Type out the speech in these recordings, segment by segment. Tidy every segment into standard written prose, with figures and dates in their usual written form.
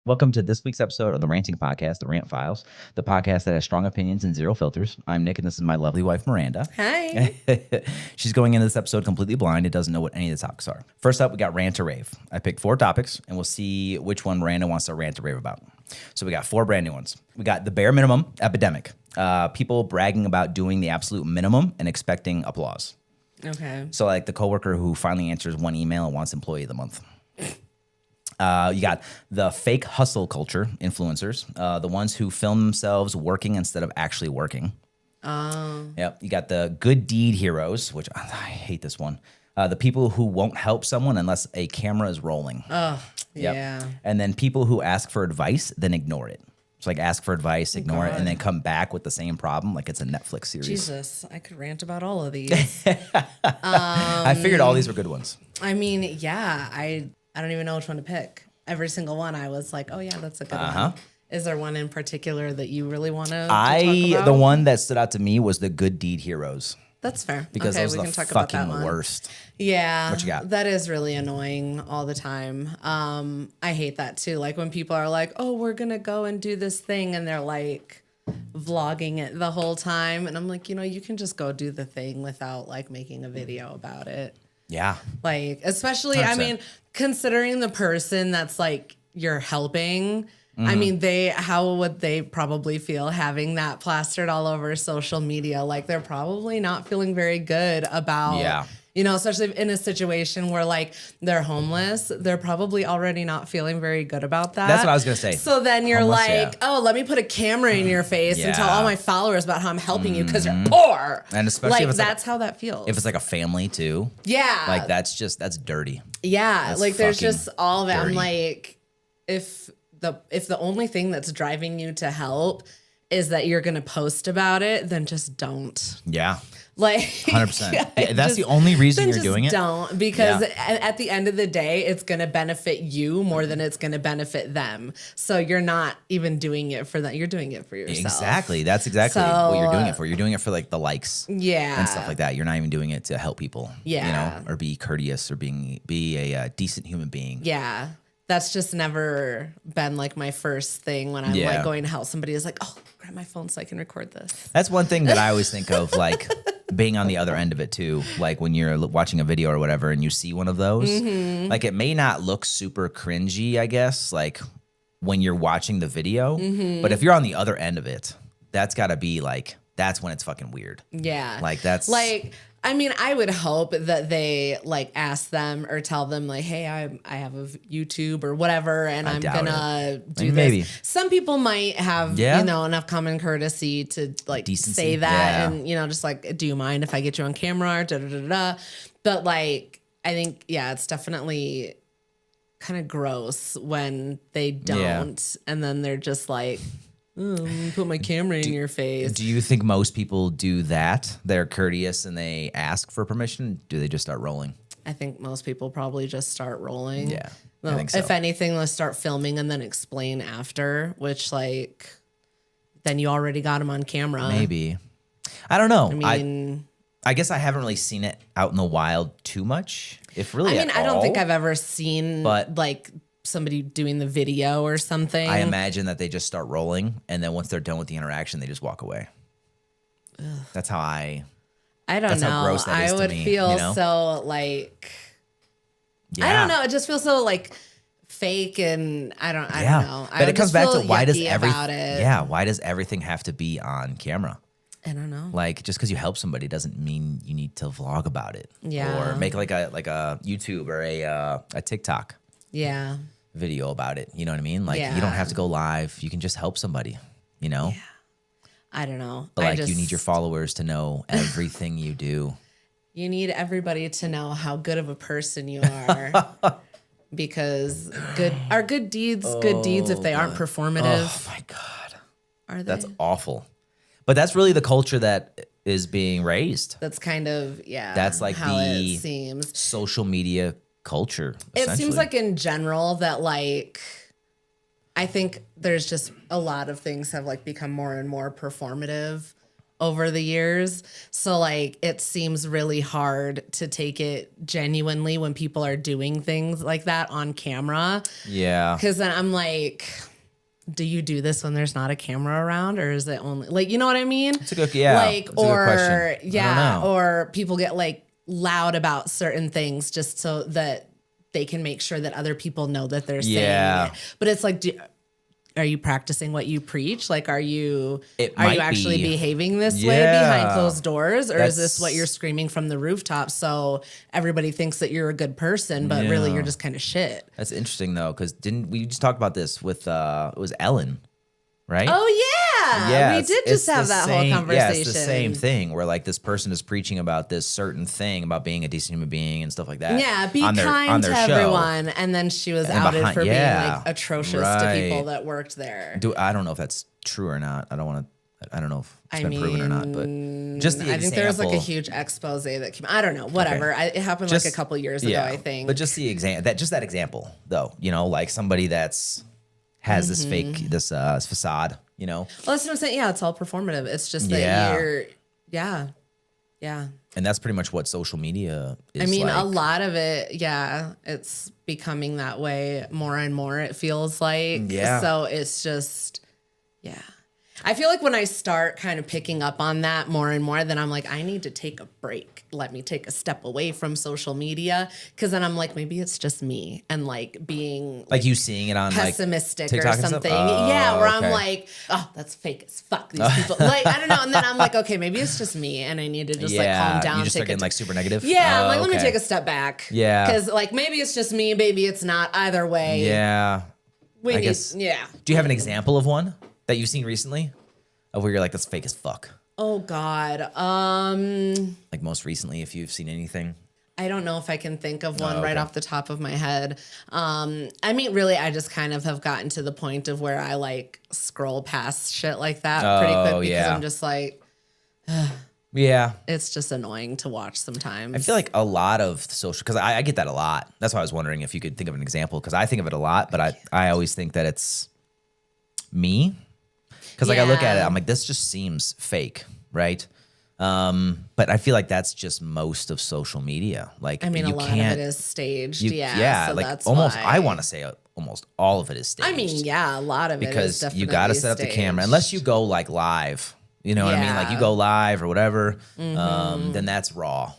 Welcome to this week's episode of the Ranting Podcast, the Rant Files, the podcast that has strong opinions and zero filters. I'm Nick, and this is my lovely wife, Miranda. Hi. She's going into this episode completely blind and doesn't know what any of the topics are. First up, we got Rant or Rave. I picked 4 topics, and we'll see which one Miranda wants to rant or rave about. So we got 4 brand new ones. We got the bare minimum epidemic. People bragging about doing the absolute minimum and expecting applause. Okay. So like the coworker who finally answers one email and wants employee of the month. You got the fake hustle culture influencers, the ones who film themselves working instead of actually working. Yep. You got the good deed heroes, which I hate this one. The people who won't help someone unless a camera is rolling. Oh, yeah. And then people who ask for advice, then ignore it. It's like ask for advice, ignore it, and then come back with the same problem like it's a Netflix series. Jesus, I could rant about all of these. I figured all these were good ones. I mean, yeah, I don't even know which one to pick. Every single one, I was like, oh yeah, that's a good one. Is there one in particular that you really want to talk about? The one that stood out to me was the good deed heroes. That's fair. Because those are the fucking worst. Yeah. What you got? That is really annoying all the time. I hate that too. Like when people are like, oh, we're going to go and do this thing. And they're like vlogging it the whole time. And I'm like, you can just go do the thing without like making a video about it. Yeah. Like, especially, 100%. I mean, considering the person that's like you're helping, I mean, how would they probably feel having that plastered all over social media? Like they're probably not feeling very good about, especially in a situation where like they're homeless, they're probably already not feeling very good about that. That's what I was going to say. So then you're oh, let me put a camera in your face and tell all my followers about how I'm helping you because you're poor. And especially like if it's that's how that feels. If it's like a family too. Yeah. Like that's dirty. Yeah. That's like there's fucking just all of it. dirty. I'm like, if the only thing that's driving you to help is that you're going to post about it, then just don't. Yeah. Like 100%. Yeah, that's the only reason you're doing it. Don't, because at the end of the day, it's going to benefit you more than it's going to benefit them. So you're not even doing it for that. You're doing it for yourself. Exactly. That's exactly what you're doing it for. You're doing it for like the likes. Yeah. And stuff like that. You're not even doing it to help people. Yeah. Or be courteous or be a decent human being. Yeah. That's just never been like my first thing when I'm like going to help somebody is like, oh, grab my phone so I can record this. That's one thing that I always think of, like being on the other end of it too. Like when you're watching a video or whatever and you see one of those, like it may not look super cringy, I guess, like when you're watching the video, but if you're on the other end of it, that's gotta be like, that's when it's fucking weird. Yeah. Like that's like, I mean, I would hope that they like ask them or tell them like, hey, I have a YouTube or whatever, and I'm gonna do this. Maybe. Some people might have, enough common courtesy to like Decency. say that and, just like, do you mind if I get you on camera? Da, da, da, da. But like, I think, it's definitely kind of gross when they don't. And then they're just like, put my camera in your face. Do you think most people do that? They're courteous and they ask for permission? Do they just start rolling? I think most people probably just start rolling. Yeah, Well, I think so. If anything, let's start filming and then explain after, which like, then you already got them on camera. Maybe. I don't know. I mean, I guess I haven't really seen it out in the wild too much. If really I don't think I've ever seen like somebody doing the video or something. I imagine that they just start rolling, and then once they're done with the interaction, they just walk away. Ugh. That's how I don't know. How gross that is I would to me, feel so like, I don't know. It just feels so like fake, and I don't know. But it comes back to why does everything have to be on camera? I don't know. Like just because you help somebody doesn't mean you need to vlog about it. Yeah. Or make like a YouTube or a TikTok. Yeah. Video about it. You know what I mean? Like you don't have to go live. You can just help somebody, Yeah. I don't know. But you need your followers to know everything you do. You need everybody to know how good of a person you are. Because good deeds if they aren't performative. Oh my God. Are they? That's awful. But that's really the culture that is being raised. That's kind of, That's like how the it seems. Social media culture. It seems like in general that like, I think there's just a lot of things have like become more and more performative. over the years. So like it seems really hard to take it genuinely when people are doing things like that on camera. Yeah. Cause then I'm like, do you do this when there's not a camera around, or is it only like, you know what I mean? It's a good, yeah. Like, it's a good question. I yeah, don't know. or people get like loud about certain things just so that they can make sure that other people know that they're saying it. But it's like, are you practicing what you preach? Like, are you actually behaving this way behind closed doors? Or is this what you're screaming from the rooftop so everybody thinks that you're a good person, but really you're just kind of shit? That's interesting though, because didn't we just talk about this with it was Ellen, right? Oh yeah, we did just have that whole conversation. Yeah, it's the same thing where like this person is preaching about this certain thing about being a decent human being and stuff like that. Yeah, be kind to everyone, and then she was outed for being like atrocious to people that worked there. I don't know if that's true or not. I don't know if it's been proven or not, but just the example. I think there was like a huge expose that came. I don't know, whatever. It happened like a couple years ago, I think. But just the that example though, you know, like somebody has this fake facade. You know, well, that's what I'm saying. Yeah, it's all performative. It's just that you're, yeah. And that's pretty much what social media is. I mean, like. a lot of it, it's becoming that way more and more. It feels like, so it's just, I feel like when I start kind of picking up on that more and more, then I'm like, I need to take a break. Let me take a step away from social media. Cause then I'm like, maybe it's just me and like being like you seeing it on pessimistic like, or something. Where I'm like, oh, that's fake as fuck. These people like, I don't know. And then I'm like, okay, maybe it's just me. And I need to just like calm down. You just start getting like super negative. Yeah. I'm like, let me take a step back. Yeah. Cause like, maybe it's just me. Maybe it's not. Either way. Yeah. Do you have an example of one that you've seen recently of where you're like, that's fake as fuck? Oh God. Like most recently, if you've seen anything. I don't know if I can think of one right off the top of my head. I mean, really, I just kind of have gotten to the point of where I like scroll past shit like that pretty quick because I'm just like, it's just annoying to watch sometimes. I feel like a lot of social, because I get that a lot. That's why I was wondering if you could think of an example, because I think of it a lot, but I always think that it's me. Because like I look at it, I'm like, this just seems fake, right? But I feel like that's just most of social media. Like, I mean, a lot of it is staged. So like that's almost. why. I want to say almost all of it is staged. I mean, a lot of it is definitely because you got to set up the camera unless you go like live. You know what I mean? Like you go live or whatever. Then that's raw.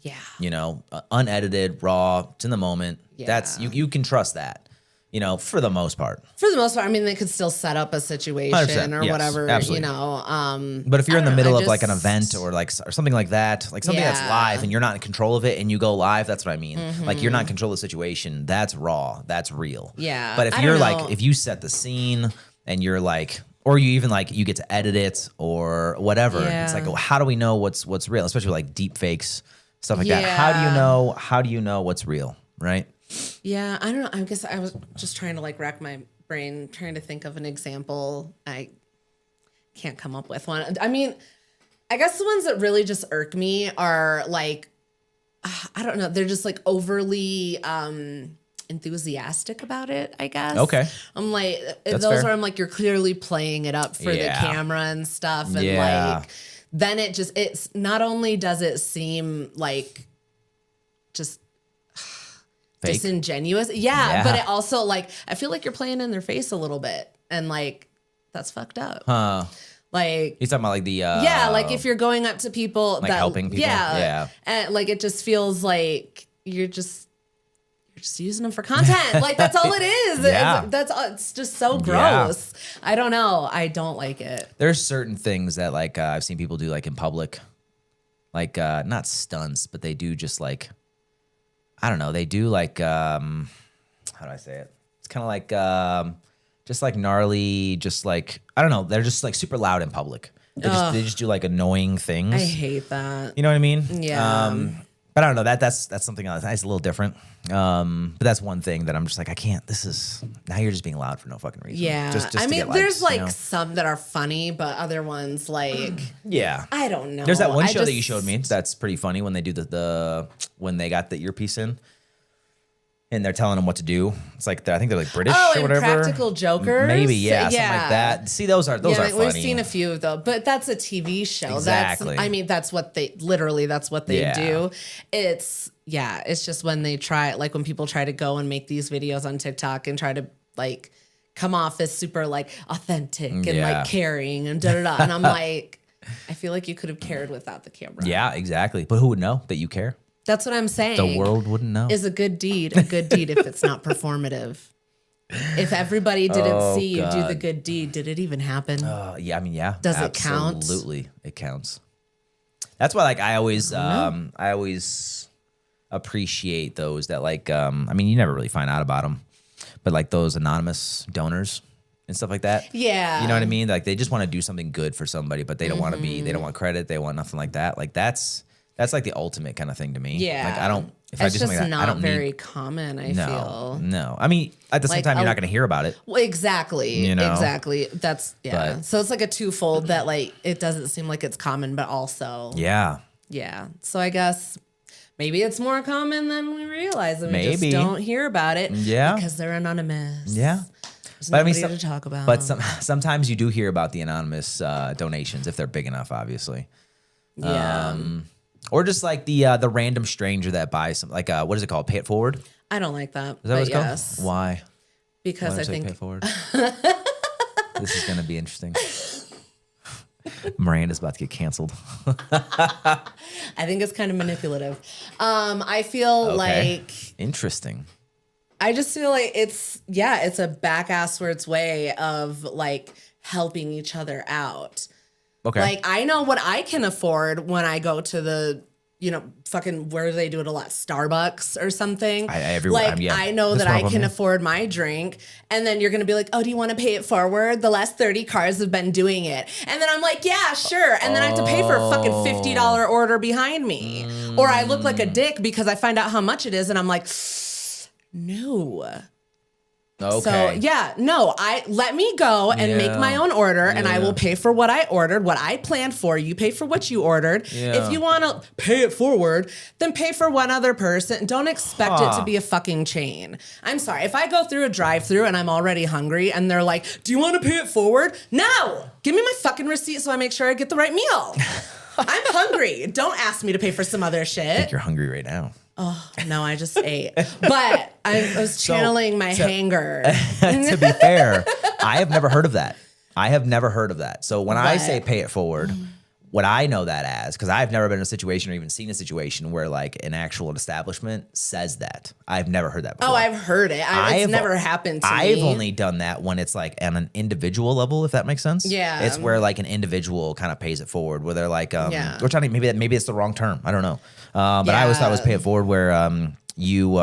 Yeah. You know, unedited, raw, it's in the moment. Yeah. That's you can trust that. You know, for the most part. For the most part, I mean, they could still set up a situation or whatever, absolutely. You know. But if you're in the middle of like an event or something like that, like something that's live and you're not in control of it and you go live, that's what I mean. Like you're not in control of the situation, that's raw, that's real. Yeah. But if you're like, if you set the scene and you're like, or you even like, you get to edit it or whatever, it's like, well, how do we know what's real? Especially with like deep fakes, stuff like that. How do you know what's real, right? Yeah, I don't know. I guess I was just trying to like rack my brain, trying to think of an example. I can't come up with one. I mean, I guess the ones that really just irk me are like, I don't know. They're just like overly enthusiastic about it, I guess. Okay. I'm like, That's those fair. where I'm like, you're clearly playing it up for the camera and stuff. And like, then it's not only does it seem like just fake? Disingenuous. Yeah, but it also like, I feel like you're playing in their face a little bit and like, that's fucked up. Huh. Like he's talking about like the like if you're going up to people like helping people. And like it just feels like you're just using them for content. Like that's all it is. It's just so gross. I don't know. I don't like it. There's certain things that like I've seen people do like in public, like not stunts, but they do just like, I don't know. They do like, how do I say it? It's kind of like, just like gnarly, just like, I don't know. They're just like super loud in public. They just do like annoying things. I hate that. You know what I mean? Yeah. But I don't know. That's something else. It's a little different. But that's one thing that I'm just like, I can't. Now you're just being loud for no fucking reason. Yeah. Just I mean, likes, there's like some that are funny, but other ones like, I don't know. There's that one show that you showed me that's pretty funny when they do when they got the earpiece in. and they're telling them what to do. It's like I think they're like British Oh, or and whatever. Practical Jokers. Maybe, yeah, something like that. See, those are funny. We've seen a few of those, but that's a TV show. Exactly. That's what they do. It's just when they try, like when people try to go and make these videos on TikTok and try to like come off as super like authentic and like caring and da-da-da. And I'm like, I feel like you could have cared without the camera. Yeah, exactly. But who would know that you care? That's what I'm saying. The world wouldn't know. Is a good deed if it's not performative? If everybody didn't see you do the good deed, did it even happen? Yeah, I mean, yeah. Does it count? Absolutely, it counts. That's why, like, I always appreciate those that, like, I mean, you never really find out about them, but like those anonymous donors and stuff like that. Yeah. You know what I mean? Like, they just want to do something good for somebody, but they don't want to they don't want credit. They want nothing like that. Like, that's like the ultimate kind of thing to me. Yeah. Like, I don't. If it's I do something just like that, I not don't very need, common, I feel. No. I mean, at the same Like, time, you're not going to hear about it. Well, exactly. You know? Exactly. That's, yeah. But- So it's like a twofold that, like, it doesn't seem like it's common, but also. Yeah. Yeah. So I guess maybe it's more common than we realize, and we Maybe. just don't hear about it. Yeah. Because they're anonymous. Yeah. There's But I nobody mean, to talk about. But sometimes you do hear about the anonymous donations if they're big enough, obviously. Yeah. Or just like the random stranger that buys some, like what is it called? Pay it forward? Is I don't like that. that what it's yes. called? Why? Because Why I do say think pay it forward? This is gonna be interesting. Miranda's about to get canceled. I think it's kind of manipulative. I feel like Interesting. I just feel like it's a back-asswards way of like helping each other out. Okay. Like, I know what I can afford when I go to the, fucking where do they do it a lot? Starbucks or something. I know that I can afford my drink. And then you're going to be like, oh, do you want to pay it forward? The last 30 cars have been doing it. And then I'm like, yeah, sure. And then I have to pay for a fucking $50 order behind me. Or I look like a dick because I find out how much it is. And I'm like, no. Okay. So let me go and make my own order, and I will pay for what I ordered, what I planned for. You pay for what you ordered. Yeah. If you want to pay it forward, then pay for one other person. Don't expect it to be a fucking chain. I'm sorry. If I go through a drive-through and I'm already hungry and they're like, "Do you want to pay it forward?" No. Give me my fucking receipt so I make sure I get the right meal. I'm hungry. Don't ask me to pay for some other shit. I think you're hungry right now. Oh, no, I just ate. But I was channeling my hanger. To be fair, I have never heard of that. So when I say pay it forward, what I know that as, because I've never been in a situation or even seen a situation where like an actual establishment says that. I've never heard that before. Oh, I've heard it. It's never happened to me. I've only done that when it's like on an individual level, if that makes sense. Yeah. It's where like an individual kind of pays it forward, where they're like, we're trying to, maybe it's the wrong term. I don't know. But I always thought it was pay it forward where you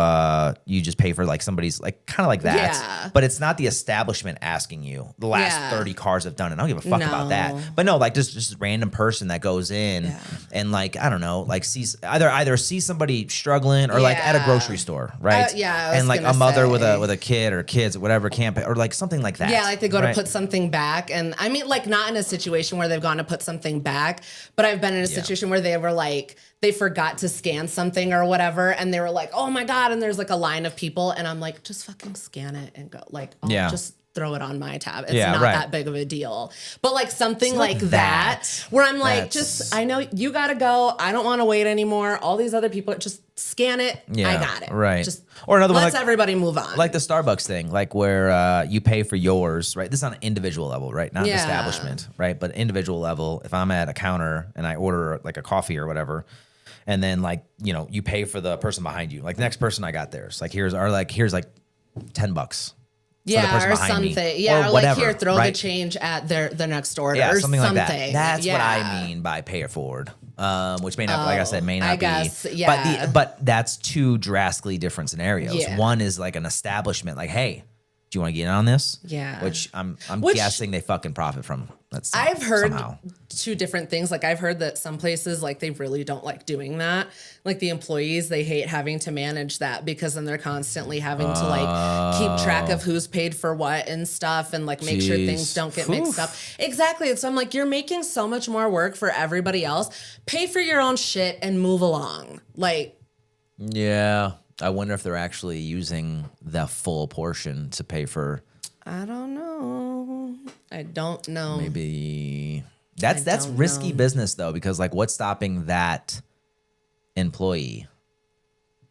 just pay for like somebody's like kind of like that. Yeah. But it's not the establishment asking you. The last 30 cars have done it. I don't give a fuck about that. But no, like just a random person that goes in and like, I don't know, like sees either see somebody struggling or like at a grocery store, right? And like a mother with a kid or kids or whatever can't pay, or like something like that. Yeah, like they go to put something back. And I mean, like not in a situation where they've gone to put something back, but I've been in a situation where they were like, they forgot to scan something or whatever, and they were like, oh my God, and there's like a line of people, and I'm like, just fucking scan it and go. Like, I'll just throw it on my tab. It's not that big of a deal. But like something like that, where I'm like, I know you gotta go. I don't want to wait anymore. All these other people, just scan it. I got it. Right. Just or another one, let's everybody move on. Like the Starbucks thing, like where you pay for yours, right? This is on an individual level, right? Not an establishment, right? But individual level. If I'm at a counter and I order like a coffee or whatever, and then like, you pay for the person behind you. Like the next person I got theirs. Like here's like $10. Yeah, or something. Yeah, or like here, throw the change at the next order. Yeah, or something like that. That's what I mean by pay it forward. Which may not, like I said, may not be. But that's two drastically different scenarios. Yeah. One is like an establishment, like, hey, do you want to get in on this? Yeah. Which I'm guessing they fucking profit from. I've heard somehow. two different things. Like I've heard that some places like they really don't like doing that. Like the employees, they hate having to manage that because then they're constantly having to like keep track of who's paid for what and stuff and like make sure things don't get mixed up. Exactly. So I'm like, you're making so much more work for everybody else. Pay for your own shit and move along. Like, yeah. I wonder if they're actually using the full portion to pay for. I don't know. I don't know. Maybe that's risky business though, because like what's stopping that employee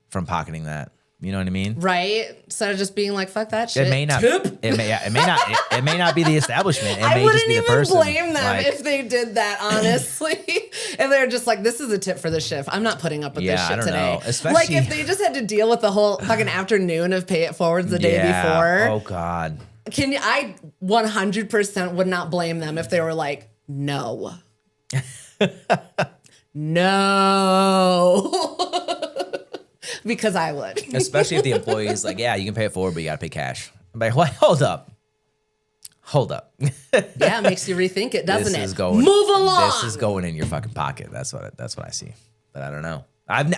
from pocketing that? You know what I mean? Right? Instead of just being like, fuck that shit. It may not. It may not be the establishment. It I may wouldn't just be the even person. blame them Like, if they did that, honestly. If they're just like, this is a tip for the shift. I'm not putting up with this I shit don't today. know. Especially, like if they just had to deal with the whole fucking afternoon of pay it forwards the day before. Oh God. I 100% would not blame them if they were like, no. No. Because I would. Especially if the employee is like, yeah, you can pay it forward, but you got to pay cash. I'm like, what? Hold up. Yeah, it makes you rethink it, doesn't it? Move along. This is going in your fucking pocket. That's what I see. But I don't know. I'm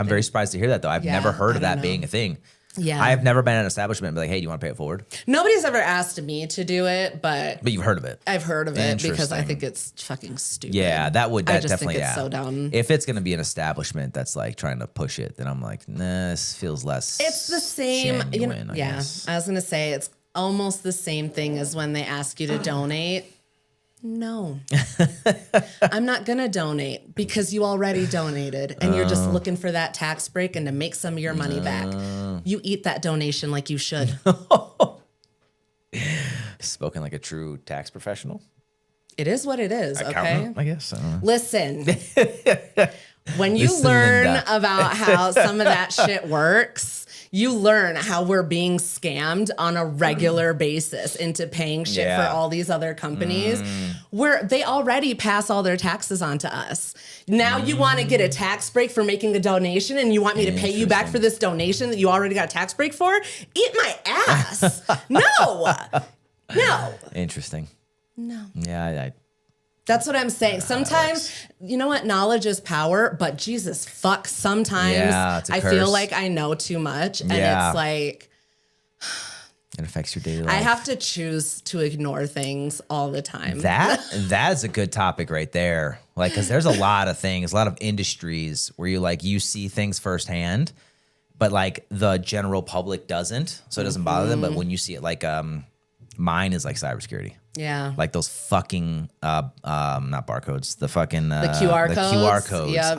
very surprised to hear that though. I've never heard of that being a thing. Yeah. I have never been in an establishment and be like, hey, do you want to pay it forward? Nobody's ever asked me to do it, but you've heard of it. I've heard of it because I think it's fucking stupid. Yeah, that just definitely, think it's so dumb. If it's going to be an establishment that's like trying to push it, then I'm like, nah, this feels less. It's the same. Genuine, I was going to say it's almost the same thing as when they ask you to donate. No, I'm not going to donate because you already donated and you're just looking for that tax break and to make some of your money back. You eat that donation like you should. Spoken like a true tax professional. It is what it is, okay? I guess. Listen, when you learn about how some of that shit works, you learn how we're being scammed on a regular basis into paying shit for all these other companies where they already pass all their taxes on to us. Now you want to get a tax break for making a donation and you want me to pay you back for this donation that you already got a tax break for? Eat my ass. No. Interesting. No. Yeah, that's what I'm saying. Sometimes, you know what? Knowledge is power, but Jesus fuck, sometimes I feel like I know too much. And it's like, it affects your daily life. I have to choose to ignore things all the time. That's a good topic right there. Like, because there's a lot of things, a lot of industries where you see things firsthand, but like the general public doesn't. So it doesn't bother them. But when you see it, like mine is like cybersecurity. Yeah. Like those fucking, not barcodes, the fucking, the QR codes. The QR codes. Yep.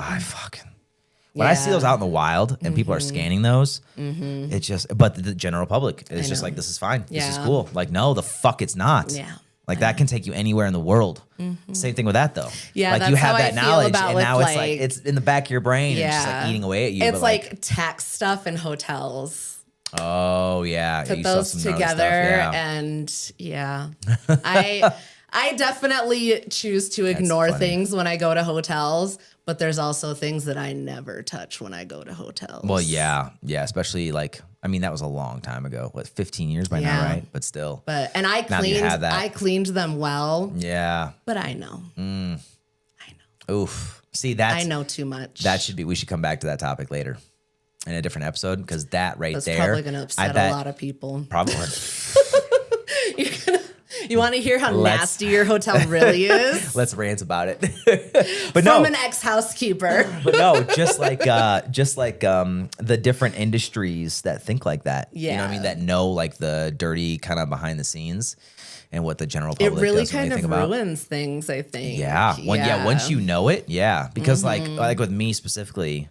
When I see those out in the wild and people are scanning those, it just, but the general public is just like, this is fine. This is cool. Like, no, the fuck it's not. Yeah. Like that can take you anywhere in the world. Same thing with that though. Yeah. Like that's you have how that I feel knowledge about and now it's like, it's in the back of your brain and it's just like eating away at you. It's like tax stuff and hotels. Oh yeah. Put those together and I definitely choose to ignore things when I go to hotels, but there's also things that I never touch when I go to hotels. Well, yeah, especially like, I mean, that was a long time ago. What, 15 years by now, right? But still. And I cleaned them well. Yeah. But I know. I know. Oof. See, I know too much. We should come back to that topic later in a different episode because that's probably going to upset a lot of people. Probably. You want to hear how nasty your hotel really is? Let's rant about it. But from an ex-housekeeper. But no, just like the different industries that think like that. Yeah. You know what I mean? That know like the dirty kind of behind the scenes and what the general public really doesn't kind think of about. ruins things, I think. Yeah. Once you know it, because like with me specifically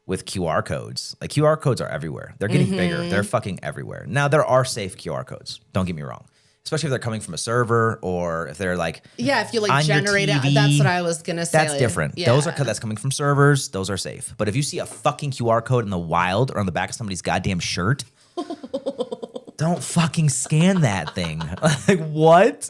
with QR codes, like QR codes are everywhere. They're getting bigger. They're fucking everywhere. Now there are safe QR codes. Don't get me wrong. Especially if they're coming from a server or if they're like if you like generate it, that's what I was gonna say. That's different. Yeah. That's coming from servers. Those are safe. But if you see a fucking QR code in the wild or on the back of somebody's goddamn shirt, don't fucking scan that thing. Like what?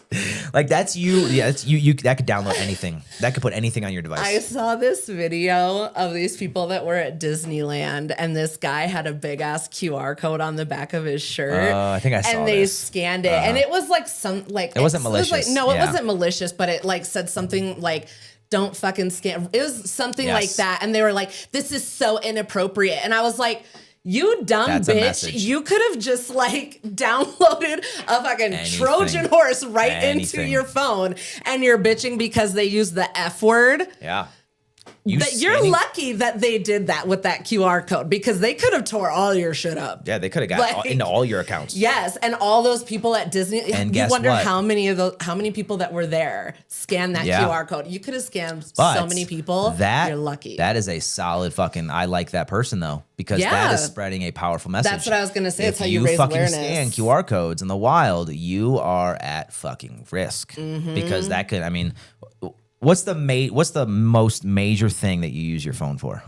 Like that's you. Yeah, that's you. That could download anything. That could put anything on your device. I saw this video of these people that were at Disneyland, and this guy had a big ass QR code on the back of his shirt. I think I saw and they scanned it, and it was like it wasn't malicious. It wasn't malicious, but it like said something like, "Don't fucking scan." It was something like that, and they were like, "This is so inappropriate," and I was like, you dumb bitch. You could have just like downloaded a fucking Trojan horse into your phone and you're bitching because they use the F word. Yeah. You're lucky that they did that with that QR code because they could have tore all your shit up. Yeah, they could have got into all your accounts. Yes, and all those people at Disney. And you guess wonder what? how many people that were there scanned that QR code. You could have scammed so many people. You're lucky. That is a solid fucking. I like that person though because that is spreading a powerful message. That's what I was gonna say. It's how you raise raise fucking awareness. Scan QR codes in the wild, you are at fucking risk because that could. I mean, what's the most major thing that you use your phone for?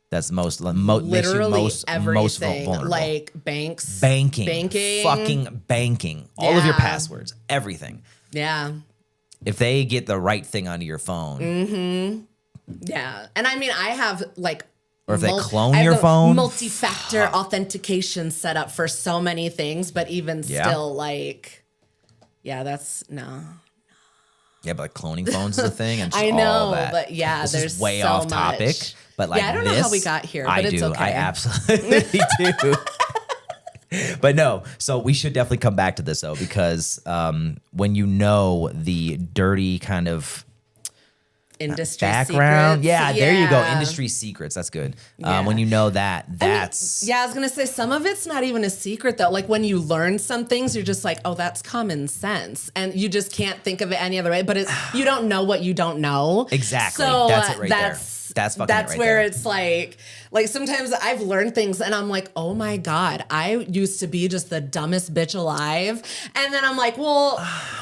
That's Literally makes you most everything, vulnerable. like banks, banking, fucking banking, all of your passwords, everything. Yeah. If they get the right thing onto your phone, yeah, and I mean, I have like. Or if they clone your phone. Multi-factor authentication set up for so many things, but even still, like, that's no. Yeah, but like cloning phones is a thing. And I know, all that. But this there's is way so off topic. Much. But like, I don't know how we got here, but it's okay. I absolutely do. But no, so we should definitely come back to this though, because when you know the dirty kind of industry background, secrets. There you go, industry secrets. That's good. When you know that, that's I was gonna say some of it's not even a secret though. Like when you learn some things, you're just like, oh, that's common sense, and you just can't think of it any other way. But you don't know what you don't know. Exactly. So that's it right there. That's where there. It's like sometimes I've learned things and I'm like, oh my God, I used to be just the dumbest bitch alive. And then I'm like, well,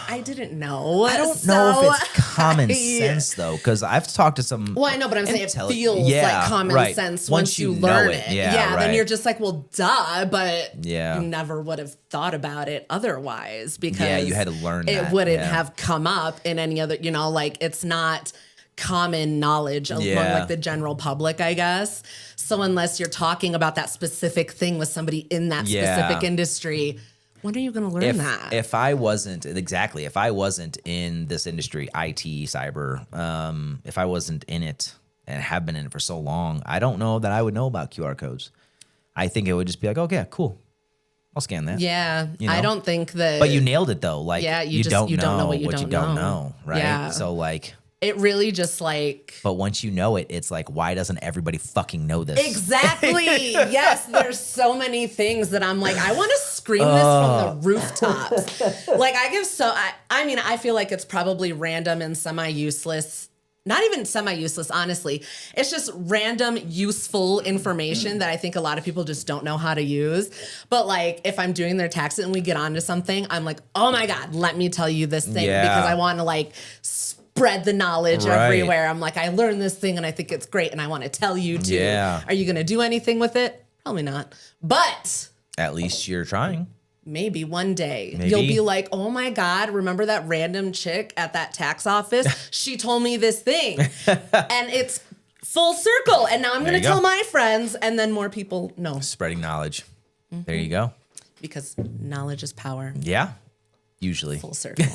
I didn't know. I don't know if it's common sense though, because I've talked to some. Well, I know, but I'm saying it feels like common sense once you learn it. Then you're just like, well, duh, but you never would have thought about it otherwise because you had to learn it wouldn't have come up in any other, like it's not common knowledge among like the general public, I guess. So unless you're talking about that specific thing with somebody in that specific industry, when are you going to learn that? If I wasn't in this industry, IT, cyber, if I wasn't in it and have been in it for so long, I don't know that I would know about QR codes. I think it would just be like, okay, cool. I'll scan that. Yeah. I don't think that. But you nailed it though. Like, you don't know what you don't know. Right. Yeah. So like. It really just like. But once you know it, it's like, why doesn't everybody fucking know this? Exactly. Yes. There's so many things that I'm like, I want to scream this from the rooftops. Like I feel like it's probably random and semi-useless. Not even semi-useless, honestly. It's just random, useful information that I think a lot of people just don't know how to use. But like, if I'm doing their taxes and we get onto something, I'm like, oh my God, let me tell you this thing because I want to like spread the knowledge everywhere. I'm like, I learned this thing and I think it's great and I want to tell you too. Yeah. Are you going to do anything with it? Probably not. But at least you're trying. Maybe one day you'll be like, oh my God, remember that random chick at that tax office? She told me this thing and it's full circle. And now I'm going to tell my friends and then more people know. Spreading knowledge. Mm-hmm. There you go. Because knowledge is power. Yeah. Usually. Full circle.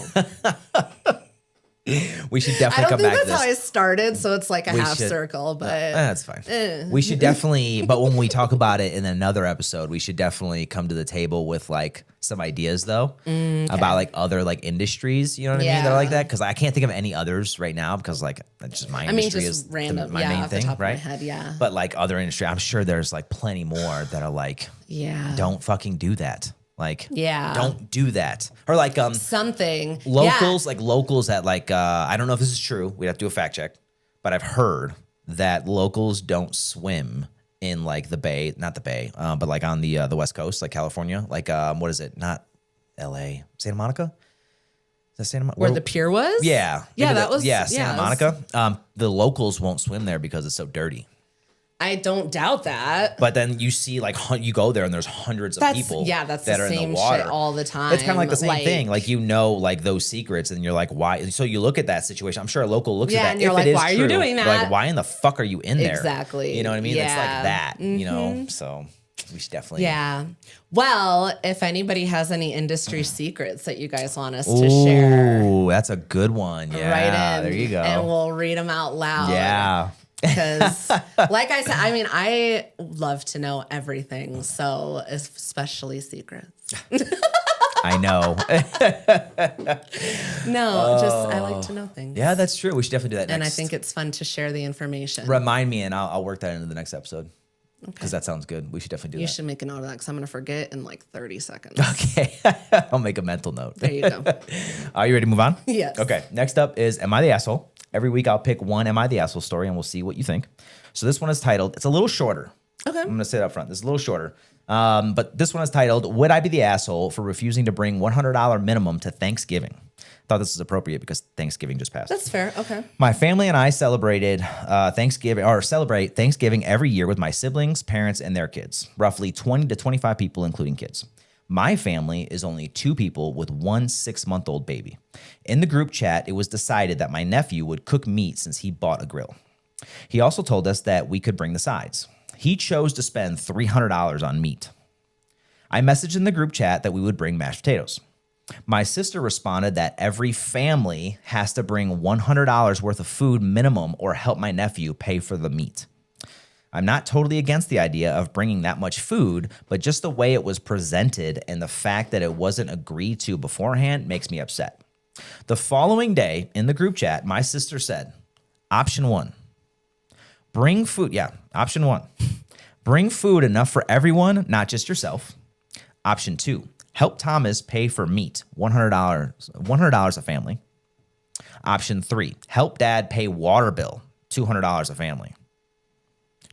We should definitely come back to this. I don't think that's how I started, so it's like a half circle, but that's fine. We should definitely, but when we talk about it in another episode, we should definitely come to the table with like some ideas though about like other like industries, you know what I mean? That are like that, because I can't think of any others right now because like that's just my industry is random, my main thing, right? Head, but like other industry, I'm sure there's like plenty more that are like, don't fucking do that. Like, don't do that. Or like something. Locals, like locals that like, I don't know if this is true. We'd have to do a fact check. But I've heard that locals don't swim in like the bay, not the bay, but like on the West Coast, like California. Like, what is it? Not LA, Santa Monica? Is that Santa Monica? Where the pier was? Yeah. Yeah, that was. Yeah, Santa Monica. The locals won't swim there because it's so dirty. I don't doubt that. But then you see, like, you go there and there's hundreds of people that are in the water all the time. It's kind of like the same thing. Like, like those secrets and you're like, why? So you look at that situation. I'm sure a local looks at that. And you're like, why are you doing that? Like, why in the fuck are you in there? Exactly. You know what I mean? It's like that, you know? So we should definitely. Yeah. Well, if anybody has any industry secrets that you guys want us to share. Ooh, that's a good one. Yeah. Right in. There you go. And we'll read them out loud. Yeah. Because, like I said, I mean, I love to know everything, so especially secrets. I know. No, just I like to know things. Yeah, that's true. We should definitely do that next. And I think it's fun to share the information. Remind me, and I'll work that into the next episode. Because that sounds good. We should definitely do that. You should make a note of that because I'm going to forget in like 30 seconds. Okay. I'll make a mental note. There you go. Are you ready to move on? Yes. Okay. Next up is Am I the Asshole? Every week I'll pick one Am I the Asshole story and we'll see what you think. So this one is titled, it's a little shorter. Okay. I'm going to say it up front. This is a little shorter. But this one is titled, Would I be the asshole for refusing to bring $100 minimum to Thanksgiving? Thought this was appropriate because Thanksgiving just passed. That's fair. Okay. My family and I celebrate Thanksgiving every year with my siblings, parents, and their kids. Roughly 20 to 25 people, including kids. My family is only 2 people with 1 6-month-old baby. In the group chat, it was decided that my nephew would cook meat since he bought a grill. He also told us that we could bring the sides. He chose to spend $300 on meat. I messaged in the group chat that we would bring mashed potatoes. My sister responded that every family has to bring $100 worth of food minimum or help my nephew pay for the meat. I'm not totally against the idea of bringing that much food, but just the way it was presented and the fact that it wasn't agreed to beforehand makes me upset. The following day in the group chat, my sister said, option 1, bring food. Yeah, option 1, bring food enough for everyone, not just yourself. Option 2, help Thomas pay for meat, $100 a family. Option 3, help dad pay water bill, $200 a family.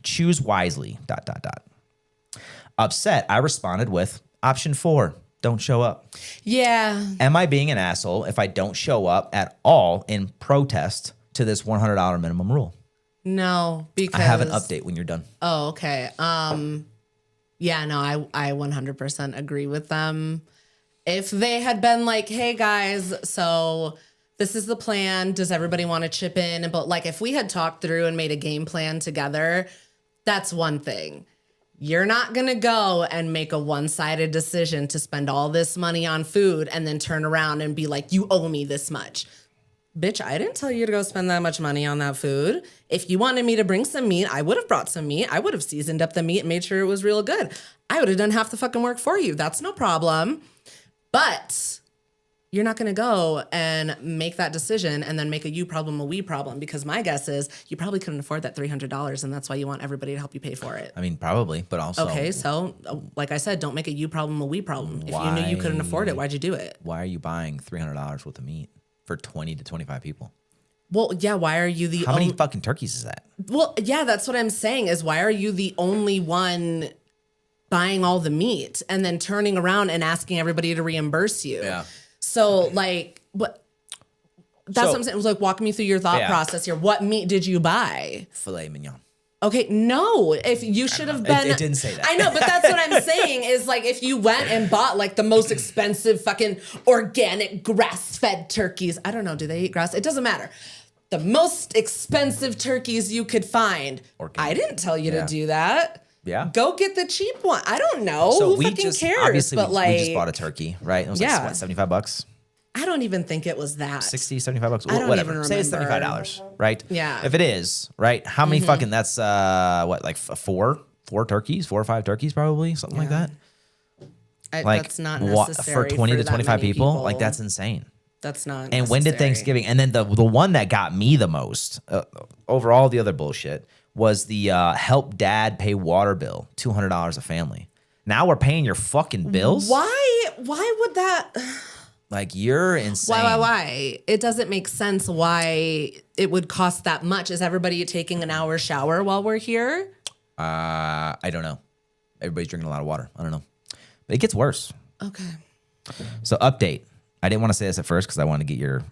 Choose wisely, ... Upset, I responded with option 4, don't show up. Yeah. Am I being an asshole if I don't show up at all in protest to this $100 minimum rule? No, because I have an update when you're done. Oh, okay. Yeah, no, I 100% agree with them. If they had been like, hey guys, so this is the plan. Does everybody want to chip in? But like, if we had talked through and made a game plan together, that's one thing. You're not going to go and make a one-sided decision to spend all this money on food and then turn around and be like, you owe me this much. Bitch, I didn't tell you to go spend that much money on that food. If you wanted me to bring some meat, I would have brought some meat. I would have seasoned up the meat and made sure it was real good. I would have done half the fucking work for you. That's no problem. But you're not going to go and make that decision and then make a you problem a we problem, because my guess is you probably couldn't afford that $300 and that's why you want everybody to help you pay for it. I mean, probably, but also... Okay, so like I said, don't make a you problem a we problem. If you knew you couldn't afford it, why'd you do it? Why are you buying $300 worth of meat for 20 to 25 people? Well, yeah, why are you the How many fucking turkeys is that? Well, yeah, that's what I'm saying is why are you the only one buying all the meat and then turning around and asking everybody to reimburse you? Yeah. So like what? That's what I'm saying. It was like, walk me through your thought process here. What meat did you buy? Filet mignon. Okay, no. If you should have been, It didn't say that. I know, but that's what I'm saying is like if you went and bought like the most expensive fucking organic grass-fed turkeys. I don't know. Do they eat grass? It doesn't matter. The most expensive turkeys you could find. Organic. I didn't tell you to do that. Yeah. Go get the cheap one. I don't know. So Who fucking cares? Obviously, but we just bought a turkey, right? It was like, what, $75? I don't even think it was that. 60, $75? I don't Whatever. even Say it's remember. $75, right? Yeah. If it is, right? How many fucking, that's what, like four turkeys, 4 or 5 turkeys probably, something like that? Like that's not necessary for 20 to that 25 many people? Like that's insane. That's not And when did necessary. Thanksgiving? And then the one that got me the most over all the other bullshit was the help dad pay water bill, $200 a family. Now we're paying your fucking bills? Why would that? Like you're insane. Why? It doesn't make sense why it would cost that much. Is everybody taking an hour shower while we're here? I don't know. Everybody's drinking a lot of water. I don't know. But it gets worse. Okay. So update. I didn't want to say this at first because I wanted to get your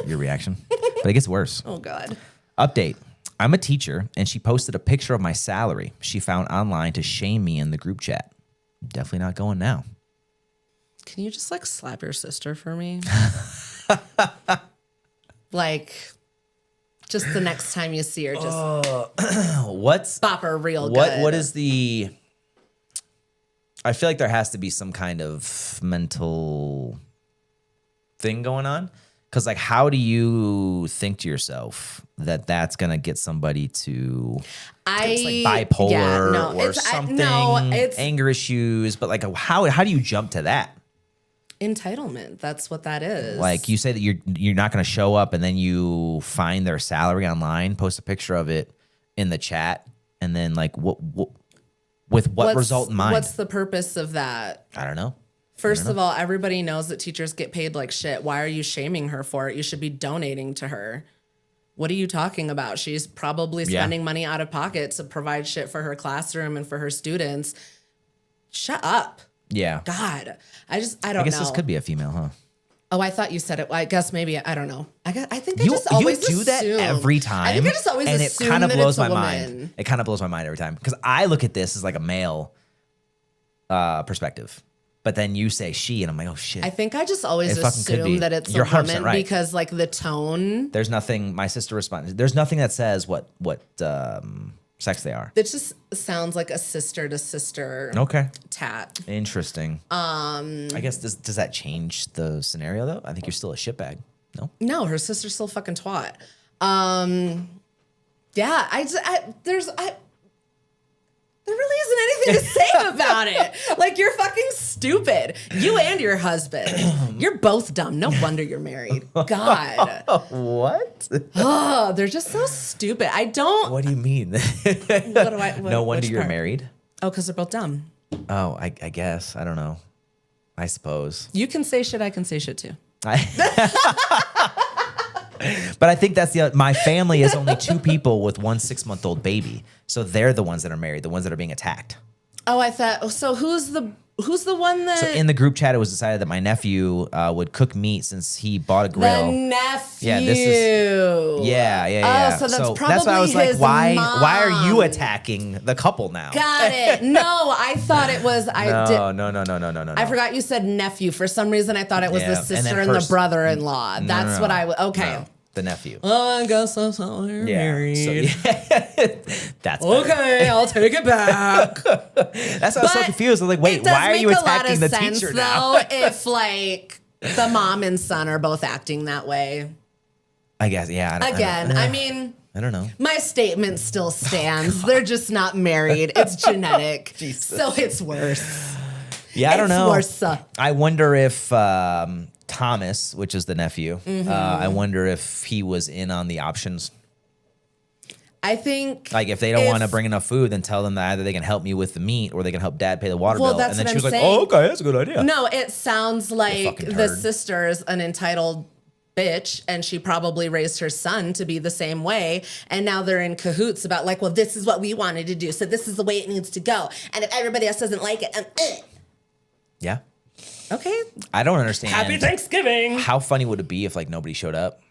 reaction. But it gets worse. Oh, God. Update. I'm a teacher, and she posted a picture of my salary she found online to shame me in the group chat. Definitely not going now. Can you just like slap your sister for me? Like, just the next time you see her, just What's bop her real good. What is the? I feel like there has to be some kind of mental thing going on, because like, how do you think to yourself that that's gonna get somebody to? It's like bipolar or something, anger issues, but like how do you jump to that? Entitlement. That's what that is. Like you say that you're not going to show up, and then you find their salary online, post a picture of it in the chat, and then like with what result in mind? What's the purpose of that? I don't know. First of all, everybody knows that teachers get paid like shit. Why are you shaming her for it? You should be donating to her. What are you talking about? She's probably spending money out of pocket to provide shit for her classroom and for her students. Shut up. Yeah. God. I don't know. I guess this could be a female, huh? Oh, I thought you said it. I guess maybe, I don't know. I think I You just always do that assume. every time. I think I just always and assume it kind of that blows it's a my woman. mind. It kind of blows my mind every time because I look at this as like a male perspective, but then you say she, and I'm like, oh shit. I think I just always It fucking could be. assume that it's You're a 100% woman right. because like the tone. There's nothing. My sister responded. There's nothing that says what sex they are. It just sounds like a sister to sister Okay. tat. Interesting. I guess does that change the scenario though? I think you're still a shitbag. No. No, her sister's still fucking twat. Yeah, there really isn't anything to say about it. Like, you're fucking stupid. You and your husband. You're both dumb. No wonder you're married. God. What? Oh, they're just so stupid. I don't. What do you mean? No wonder you're married. Oh, because they're both dumb. Oh, I guess. I don't know. I suppose. You can say shit. I can say shit too. But I think that's my family is only 2 people with 1 6-month-old baby. So they're the ones that are married, the ones that are being attacked. Oh, I thought, so who's the one that? So in the group chat, it was decided that my nephew would cook meat since he bought a grill. The nephew. Yeah, this is. Yeah. Oh, so that's probably that's why I was like, his why mom. are you attacking the couple now? Got it. No, I thought it was. No. I forgot you said nephew. For some reason, I thought it was the sister and the brother-in-law. That's what I. Okay. No, the nephew. Oh, I guess that's how they're married. That's okay. I'll take it back. That's why I was so confused. I was like, wait, why are you attacking the teacher now? Though, if like the mom and son are both acting that way. I guess, yeah. I mean, I don't know. My statement still stands. They're just not married. It's genetic. So it's worse. Yeah, I don't know. It's worse. I wonder if Thomas, which is the nephew, I wonder if he was in on the options. I think like if they don't want to bring enough food, then tell them that either they can help me with the meat or they can help dad pay the water bill. That's and then what she was I'm like, saying. "Oh, okay, that's a good idea." No, it sounds like the sister's an entitled bitch and she probably raised her son to be the same way, and now they're in cahoots about like, well, this is what we wanted to do, so this is the way it needs to go, and if everybody else doesn't like it, yeah. Okay. I don't understand. Happy Thanksgiving. How funny would it be if like nobody showed up?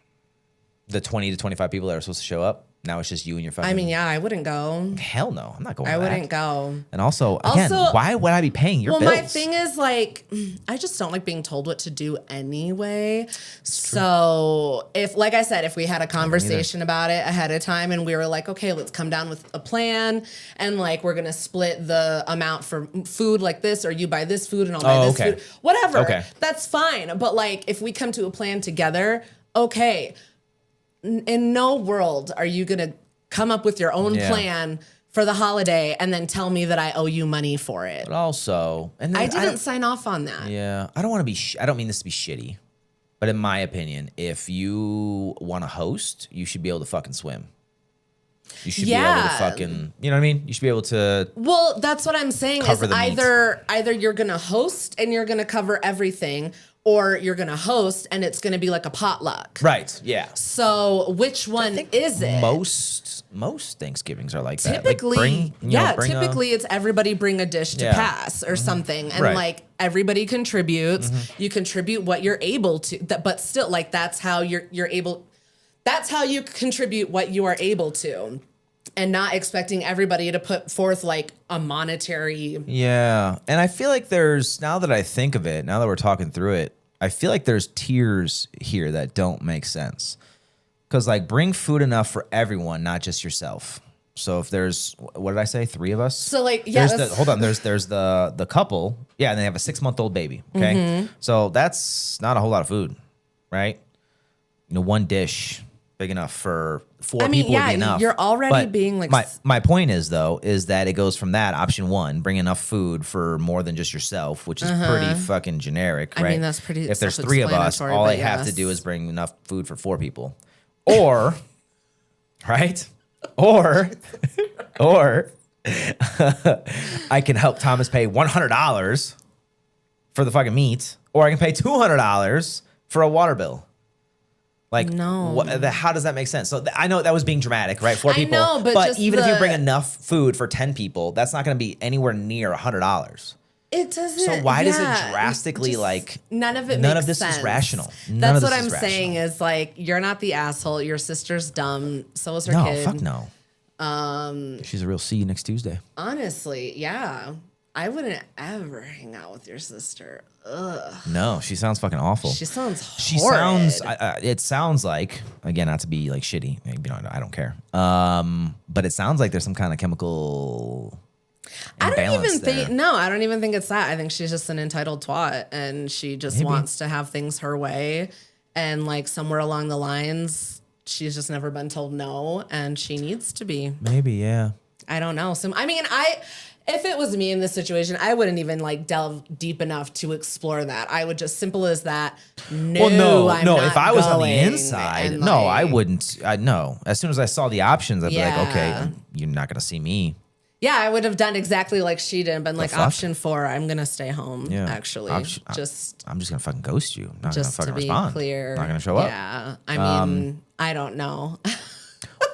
The 20 to 25 people that are supposed to show up. Now it's just you and your fucking. I mean, yeah, I wouldn't go. Hell no, I'm not going. I wouldn't go. And also, again, why would I be paying your bills? Well, my thing is like, I just don't like being told what to do anyway. So if, like I said, if we had a conversation about it ahead of time and we were like, okay, let's come down with a plan and like we're gonna split the amount for food like this, or you buy this food and I'll buy this food, whatever. That's fine. But like, if we come to a plan together, okay. In no world are you going to come up with your own plan for the holiday and then tell me that I owe you money for it. But also, and then I didn't sign off on that. Yeah. I don't want to be, I don't mean this to be shitty, but in my opinion, if you want to host, you should be able to fucking swim. You should be able to fucking, you know what I mean? You should be able to. Well, that's what I'm saying is either you're going to host and you're going to cover everything, or you're going to host and it's going to be like a potluck. Right. Yeah. So which one is it? Most Thanksgivings are like typically, that. Like typically it's everybody bring a dish to pass or something. And like everybody contributes. You contribute what you're able to, but still like that's how you're able, that's how you contribute what you are able to. And not expecting everybody to put forth like a monetary. Yeah. And I feel like there's, now that I think of it, now that we're talking through it, I feel like there's tiers here that don't make sense. Because like bring food enough for everyone, not just yourself. So if there's, what did I say? 3 of us? So like, yeah. Hold on. There's the couple. Yeah. And they have a 6-month-old baby. Okay. So that's not a whole lot of food, right? You know, 1 dish. big enough for 4 people would be enough. You're already But being like my point is though, is that it goes from that option 1, bring enough food for more than just yourself, which is pretty fucking generic, right? I mean, that's pretty. If there's 3 of us, all I have to do is bring enough food for 4 people, or right, or I can help Thomas pay $100 for the fucking meat, or I can pay $200 for a water bill. Like, no. How does that make sense? So I know that was being dramatic, right? 4 people. I know, but even if you bring enough food for 10 people, that's not going to be anywhere near $100. It doesn't. So why does it drastically none of it? None makes of this sense. is rational. That's what I'm saying. Is like you're not the asshole. Your sister's dumb. So is her kid. No, fuck no. She's a real C next Tuesday. Honestly, yeah. I wouldn't ever hang out with your sister. Ugh. No, she sounds fucking awful. She sounds horrid. She sounds. It sounds like, again, not to be like shitty. I don't care. But it sounds like there's some kind of chemical. I don't even there. think. No, I don't even think it's that. I think she's just an entitled twat, and she just wants to have things her way. And like somewhere along the lines, she's just never been told no, and she needs to be. Maybe, yeah. I don't know. So I mean, if it was me in this situation, I wouldn't even like delve deep enough to explore that. I would just simple as that. No, I'm not if I was on the going, inside, and, no, like, I wouldn't. No, as soon as I saw the options, I'd be like, Yeah. okay, you're not gonna see me. Yeah, I would have done exactly like she did, and been like, fuck? option 4, I'm gonna stay home. Yeah, Actually, I'm just gonna fucking ghost you. I'm not gonna just fucking to be respond. clear, Not gonna show up. Yeah, I mean, I don't know.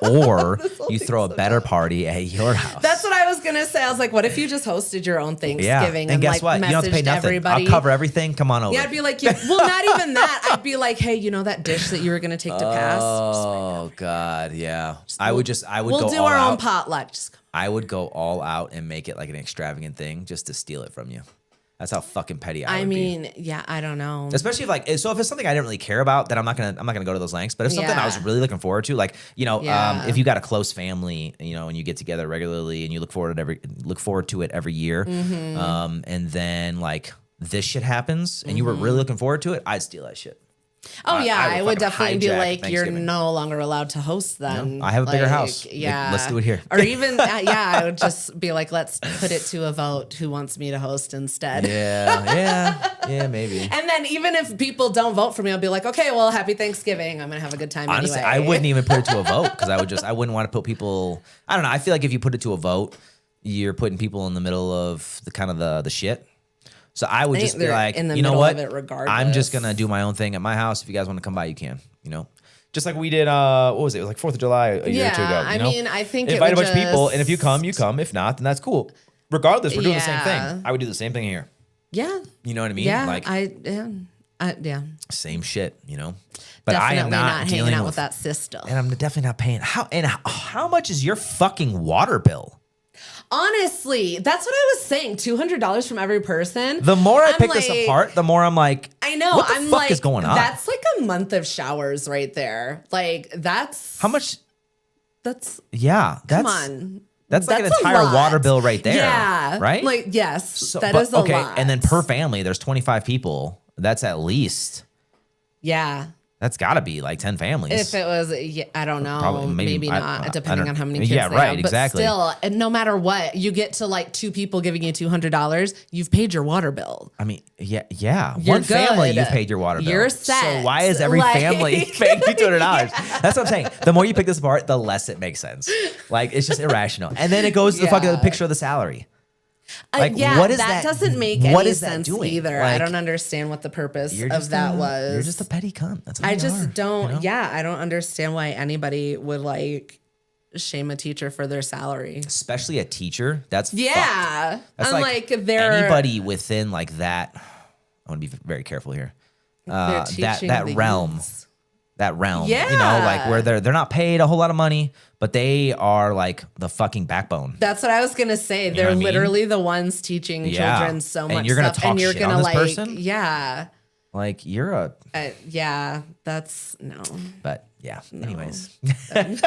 Or you throw a better party at your house. That's what I was gonna say. I was like, what if you just hosted your own Thanksgiving and like guess what? You don't have to pay messaged nothing. everybody? I'll cover everything. Come on over. Yeah, I'd be like, well, not even that. I'd be like, hey, you know that dish that you were gonna take to pass? Oh God, yeah. I would We'll go do all our out. own potluck. Just come. I would go all out and make it like an extravagant thing just to steal it from you. That's how fucking petty I would be. mean, yeah, I don't know. Especially if if it's something I didn't really care about, then I'm not gonna go to those lengths. But if something I was really looking forward to, like Yeah. if you got a close family, and you get together regularly and you look forward to it every year, Mm-hmm. and then like this shit happens and you were really looking forward to it, I'd steal that shit. Oh yeah, I would fucking definitely be hijack like, you're Thanksgiving. no longer allowed to host then. I have a bigger Like, house. Yeah, Let's do it here. Or even I would just be like, let's put it to a vote. Who wants me to host instead? Yeah, maybe. And then even if people don't vote for me, I'll be like, okay, well, happy Thanksgiving. I'm gonna have a good time Honestly, anyway. I wouldn't even put it to a vote because I wouldn't want to put people. I don't know. I feel like if you put it to a vote, you're putting people in the middle of the shit. So I would just be they're like, in the you know middle what? of it regardless. I'm just gonna do my own thing at my house. If you guys want to come by, you can. Just like we did. What was it? It was like 4th of July a year or two ago. I mean, I think invite a it would bunch of people, just- and if you come, you come. If not, then that's cool. Regardless, we're doing the same Yeah. thing. I would do the same thing here. Yeah. You know what I mean? Yeah. Like yeah. same shit. But Definitely I am not hanging dealing out with that sister. and I'm definitely not paying. How much is your fucking water bill? Honestly, that's what I was saying. $200 from every person. The more I I'm pick this like- apart, the more I'm like, I know. what the I'm fuck like, is going on? That's like a month of showers right there. Like that's How much? That's Yeah, come on. That's like an That's a entire lot. water bill right there. Yeah. Right? Like yes, So- that but- is a lot. And then per family, there's 25 people. That's at least. yeah. That's got to be like 10 families. If it was, I don't know, Probably, maybe I not, don't- depending on how many kids yeah, they right, have. exactly. But still, and no matter what, you get to like 2 people giving you $200, you've paid your water bill. I mean, yeah. You're One family, good. you've paid your water bill. You're set. So why is every Like- family paying you $200? That's what I'm saying. The more you pick this apart, the less it makes sense. Like, it's just irrational. And then it goes to the fucking picture of the salary. Like, yeah, what is that that? doesn't make what any is that sense doing? either. I Like, don't understand what the purpose you're of just that was. You're just a petty cunt. That's all I you just are, don't. you know? Yeah, I don't understand why anybody would like shame a teacher for their salary. Especially a teacher. That's fucked. Yeah, That's I'm like they're anybody within like that. I want to be very careful here. they're teaching that the realm. youths. That realm, Yeah. like where they're not paid a whole lot of money, but they are like the fucking backbone. That's what I was gonna say. know They're what I mean? literally the ones teaching Yeah. children so And much you're gonna stuff, talk and you're shit gonna on this like, person? yeah, Like you're a, yeah. That's no. but yeah. Anyways, you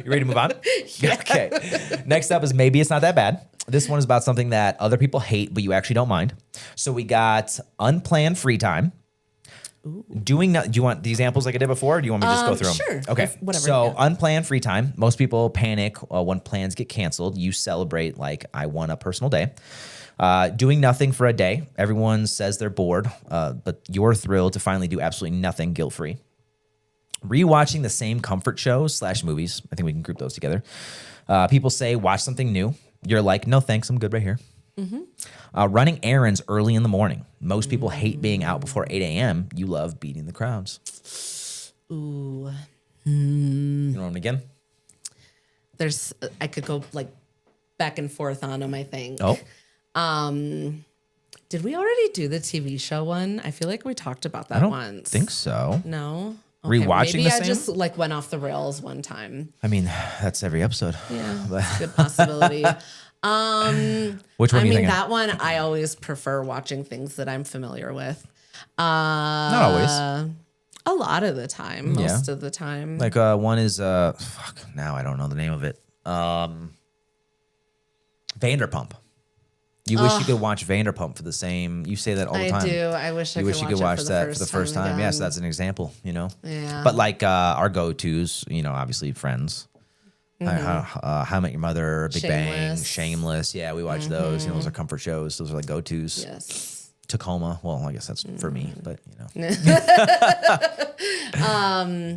ready to move on? Okay. Next up is maybe it's not that bad. This one is about something that other people hate, but you actually don't mind. So we got unplanned free time, Doing do you want the examples like I did before, or do you want me to just go through them? Sure. Okay. Whatever. So unplanned free time. Most people panic when plans get canceled. You celebrate like I won a personal day. Doing nothing for a day. Everyone says they're bored, but you're thrilled to finally do absolutely nothing guilt-free. Rewatching the same comfort shows / movies. I think we can group those together. People say watch something new. You're like, no thanks, I'm good right here. Running errands early in the morning. Most people hate being out before 8 a.m. You love beating the crowds. Ooh. You know them again? I could go like back and forth on them, I think. Oh. Did we already do the TV show one? I feel like we talked about that once. Think so. No. Rewatching maybe the I same? just like went off the rails one time. I mean, that's every episode. Yeah, that's a good possibility. Which one? I do you mean, think? that one I always prefer watching things that I'm familiar with. Not always. A lot of the time, most of the time. Like one is now I don't know the name of it. Vanderpump. You wish you could watch Vanderpump for the same. You say that all the time. I do. I wish I could watch that for the first time. Yes, that's an example. You know. Yeah. But like our go-tos, you know, obviously Friends. How I Met Your Mother, Big Bang, Shameless. Yeah, we watch those. You know, those are comfort shows. Those are like go-tos. Yes. Tacoma. Well, I guess that's for me, but you know.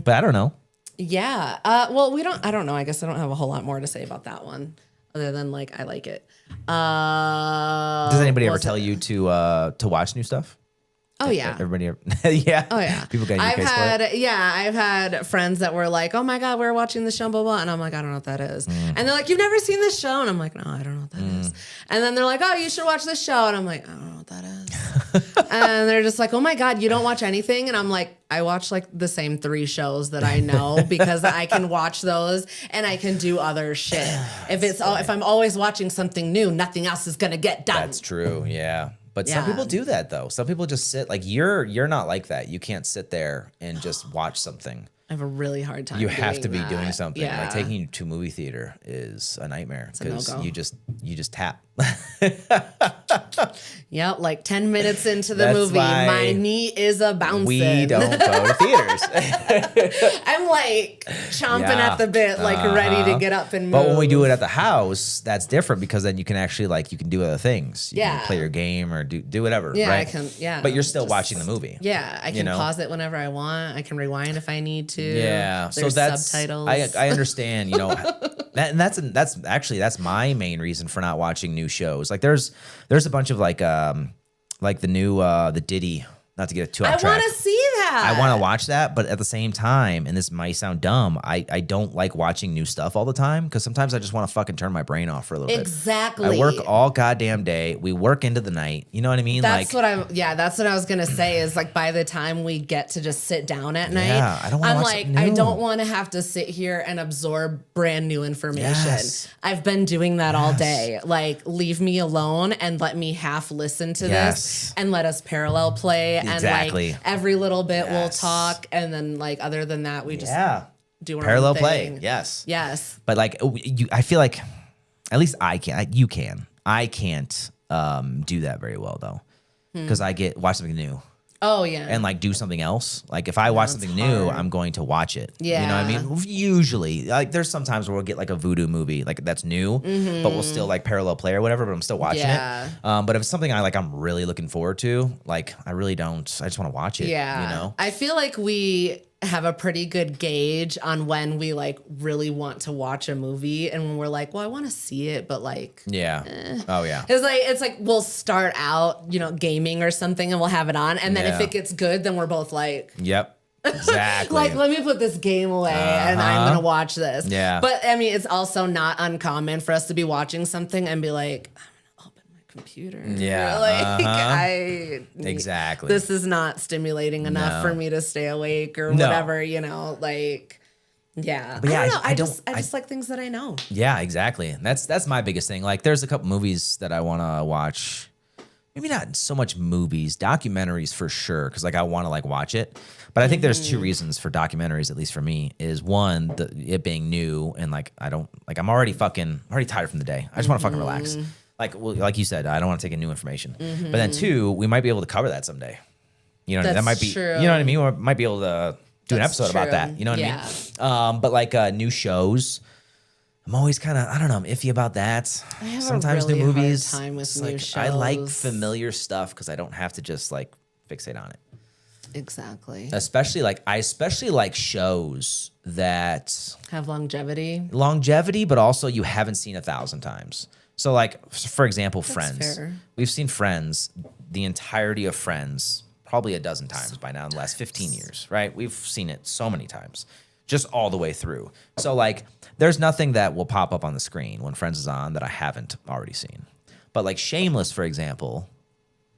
But I don't know. Yeah. Well, I don't know. I guess I don't have a whole lot more to say about that one, other than like I like it. Does anybody ever tell you to watch new stuff? Oh yeah. Everybody yeah. Oh yeah. People get in your case for it. Yeah, I've had friends that were like, "Oh my god, we're watching this show, blah blah," and I'm like, "I don't know what that is." And they're like, "You've never seen this show?" And I'm like, "No, I don't know what that is." And then they're like, "Oh, you should watch this show," and I'm like, "I don't know what that is." And they're just like, "Oh my god, you don't watch anything?" And I'm like, "I watch like the same 3 shows that I know because I can watch those and I can do other shit. If I'm always watching something new, nothing else is gonna get done." That's true. Yeah. But some people do that though. Some people just sit like you're not like that. You can't sit there and just watch something. I have a really hard time. You have to be that. doing something. Yeah. Like taking you to movie theater is a nightmare because no-go. you just tap. Yep, like 10 minutes into the That's movie, why my knee is a bouncing. We don't go to theaters. I'm like chomping at the bit, like ready to get up and move. But when we do it at the house, that's different because then you can actually you can do other things. You can play your game or do whatever. Yeah, right? I can. Yeah, but you're still watching the movie. Yeah, I can pause it whenever I want. I can rewind if I need to. Yeah, There's so that's subtitles. I understand. You know, that's my main reason for not watching new shows. Like there's a bunch of like the new the Diddy. Not to get too off track. I want to see that. I want to watch that, but at the same time, and this might sound dumb, I don't like watching new stuff all the time because sometimes I just want to fucking turn my brain off for a little bit. Exactly. I work all goddamn day. We work into the night. You know what I mean? That's what I was gonna say is like by the time we get to just sit down at night, I don't want to watch something new. I don't want to have to sit here and absorb brand new information. Yes. I've been doing that all day. Like leave me alone and let me half listen to this and let us parallel play. Exactly. And like every little bit we'll talk, and then like other than that, we just do our parallel own play. thing. Yes. But like I feel like at least I can. You can. I can't do that very well though, because I watch something new. Oh yeah. And like do something else. Like if I watch something new, I'm going to watch it. Yeah. You know what I mean? Usually, like there's sometimes where we'll get like a voodoo movie like that's new, but we'll still like parallel play or whatever. But I'm still watching it. But if it's something I'm really looking forward to, like I really don't. I just want to watch it. Yeah. You know. I feel like we have a pretty good gauge on when we like really want to watch a movie and when we're like, well, I want to see it, but like, oh yeah. It's like we'll start out, gaming or something and we'll have it on. And then if it gets good, then we're both like, yep, exactly. like, let me put this game away and I'm going to watch this. Yeah. But I mean, it's also not uncommon for us to be watching something and be like, computer. Yeah. Exactly. This is not stimulating enough for me to stay awake or whatever, like yeah. But yeah, I don't know. I just like things that I know. Yeah, exactly. That's my biggest thing. Like there's a couple movies that I want to watch. Maybe not so much movies, documentaries for sure, because like I want to like watch it. But I think there's 2 reasons for documentaries, at least for me, is one, it being new and like I'm already tired from the day. I just want to fucking relax. Like you said, I don't want to take in new information. But then 2, we might be able to cover that someday. You know, that might be, true. you know what I mean? We might be able to do an episode about that. You know what I mean? But like new shows, I'm always kind of, I don't know, I'm iffy about that. I have Sometimes a really new movies, hard time with it's new like, shows. I like familiar stuff because I don't have to just like fixate on it. Exactly. Especially like shows that Have longevity, but also you haven't seen 1,000 times. So like, for example, Friends. fair. We've seen Friends, the entirety of Friends, probably a dozen times by now in the last 15 years, right? We've seen it so many times, just all the way through. So like, there's nothing that will pop up on the screen when Friends is on that I haven't already seen. But like Shameless, for example,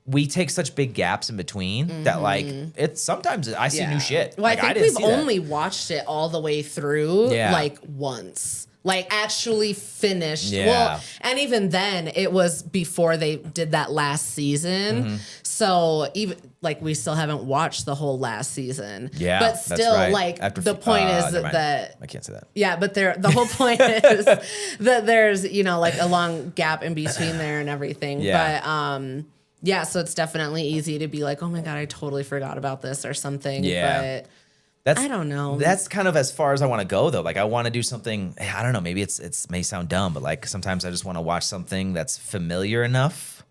we take such big gaps in between that like it's sometimes I see new shit. Well, like, I think didn't we've see that. only watched it all the way through like once. Like actually finished. Yeah. Well, and even then it was before they did that last season. So even like we still haven't watched the whole last season. Yeah. But that's still right. like After, the point is never mind. that I can't say that. yeah, but the whole point is that there's, you know, like a long gap in between there and everything. Yeah. But yeah, so it's definitely easy to be like, oh my God, I totally forgot about this or something. Yeah. But I don't know. That's kind of as far as I want to go, though. Like, I want to do something. I don't know. Maybe it may sound dumb, but like sometimes I just want to watch something that's familiar enough,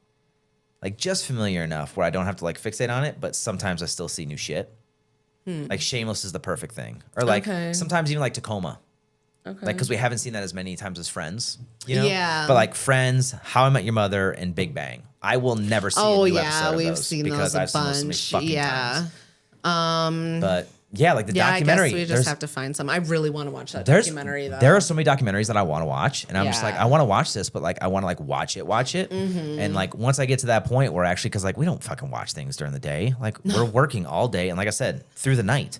like just familiar enough where I don't have to like fixate on it. But sometimes I still see new shit. Like Shameless is the perfect thing, or like sometimes even like Tacoma. Like, because we haven't seen that as many times as Friends, you know? Yeah. But like Friends, How I Met Your Mother, and Big Bang, I will never see a new episode of we've those seen because those a I've seen those so many bunch. fucking Yeah. times. But yeah, like the Yeah, documentary. I guess we just have to find some. I really want to watch that there's documentary though. There are so many documentaries that I want to watch, and I'm just like, Yeah. I want to watch this, but like I want to like watch it, and like once I get to that point where actually, because like we don't fucking watch things during the day, like we're working all day, and like I said, through the night.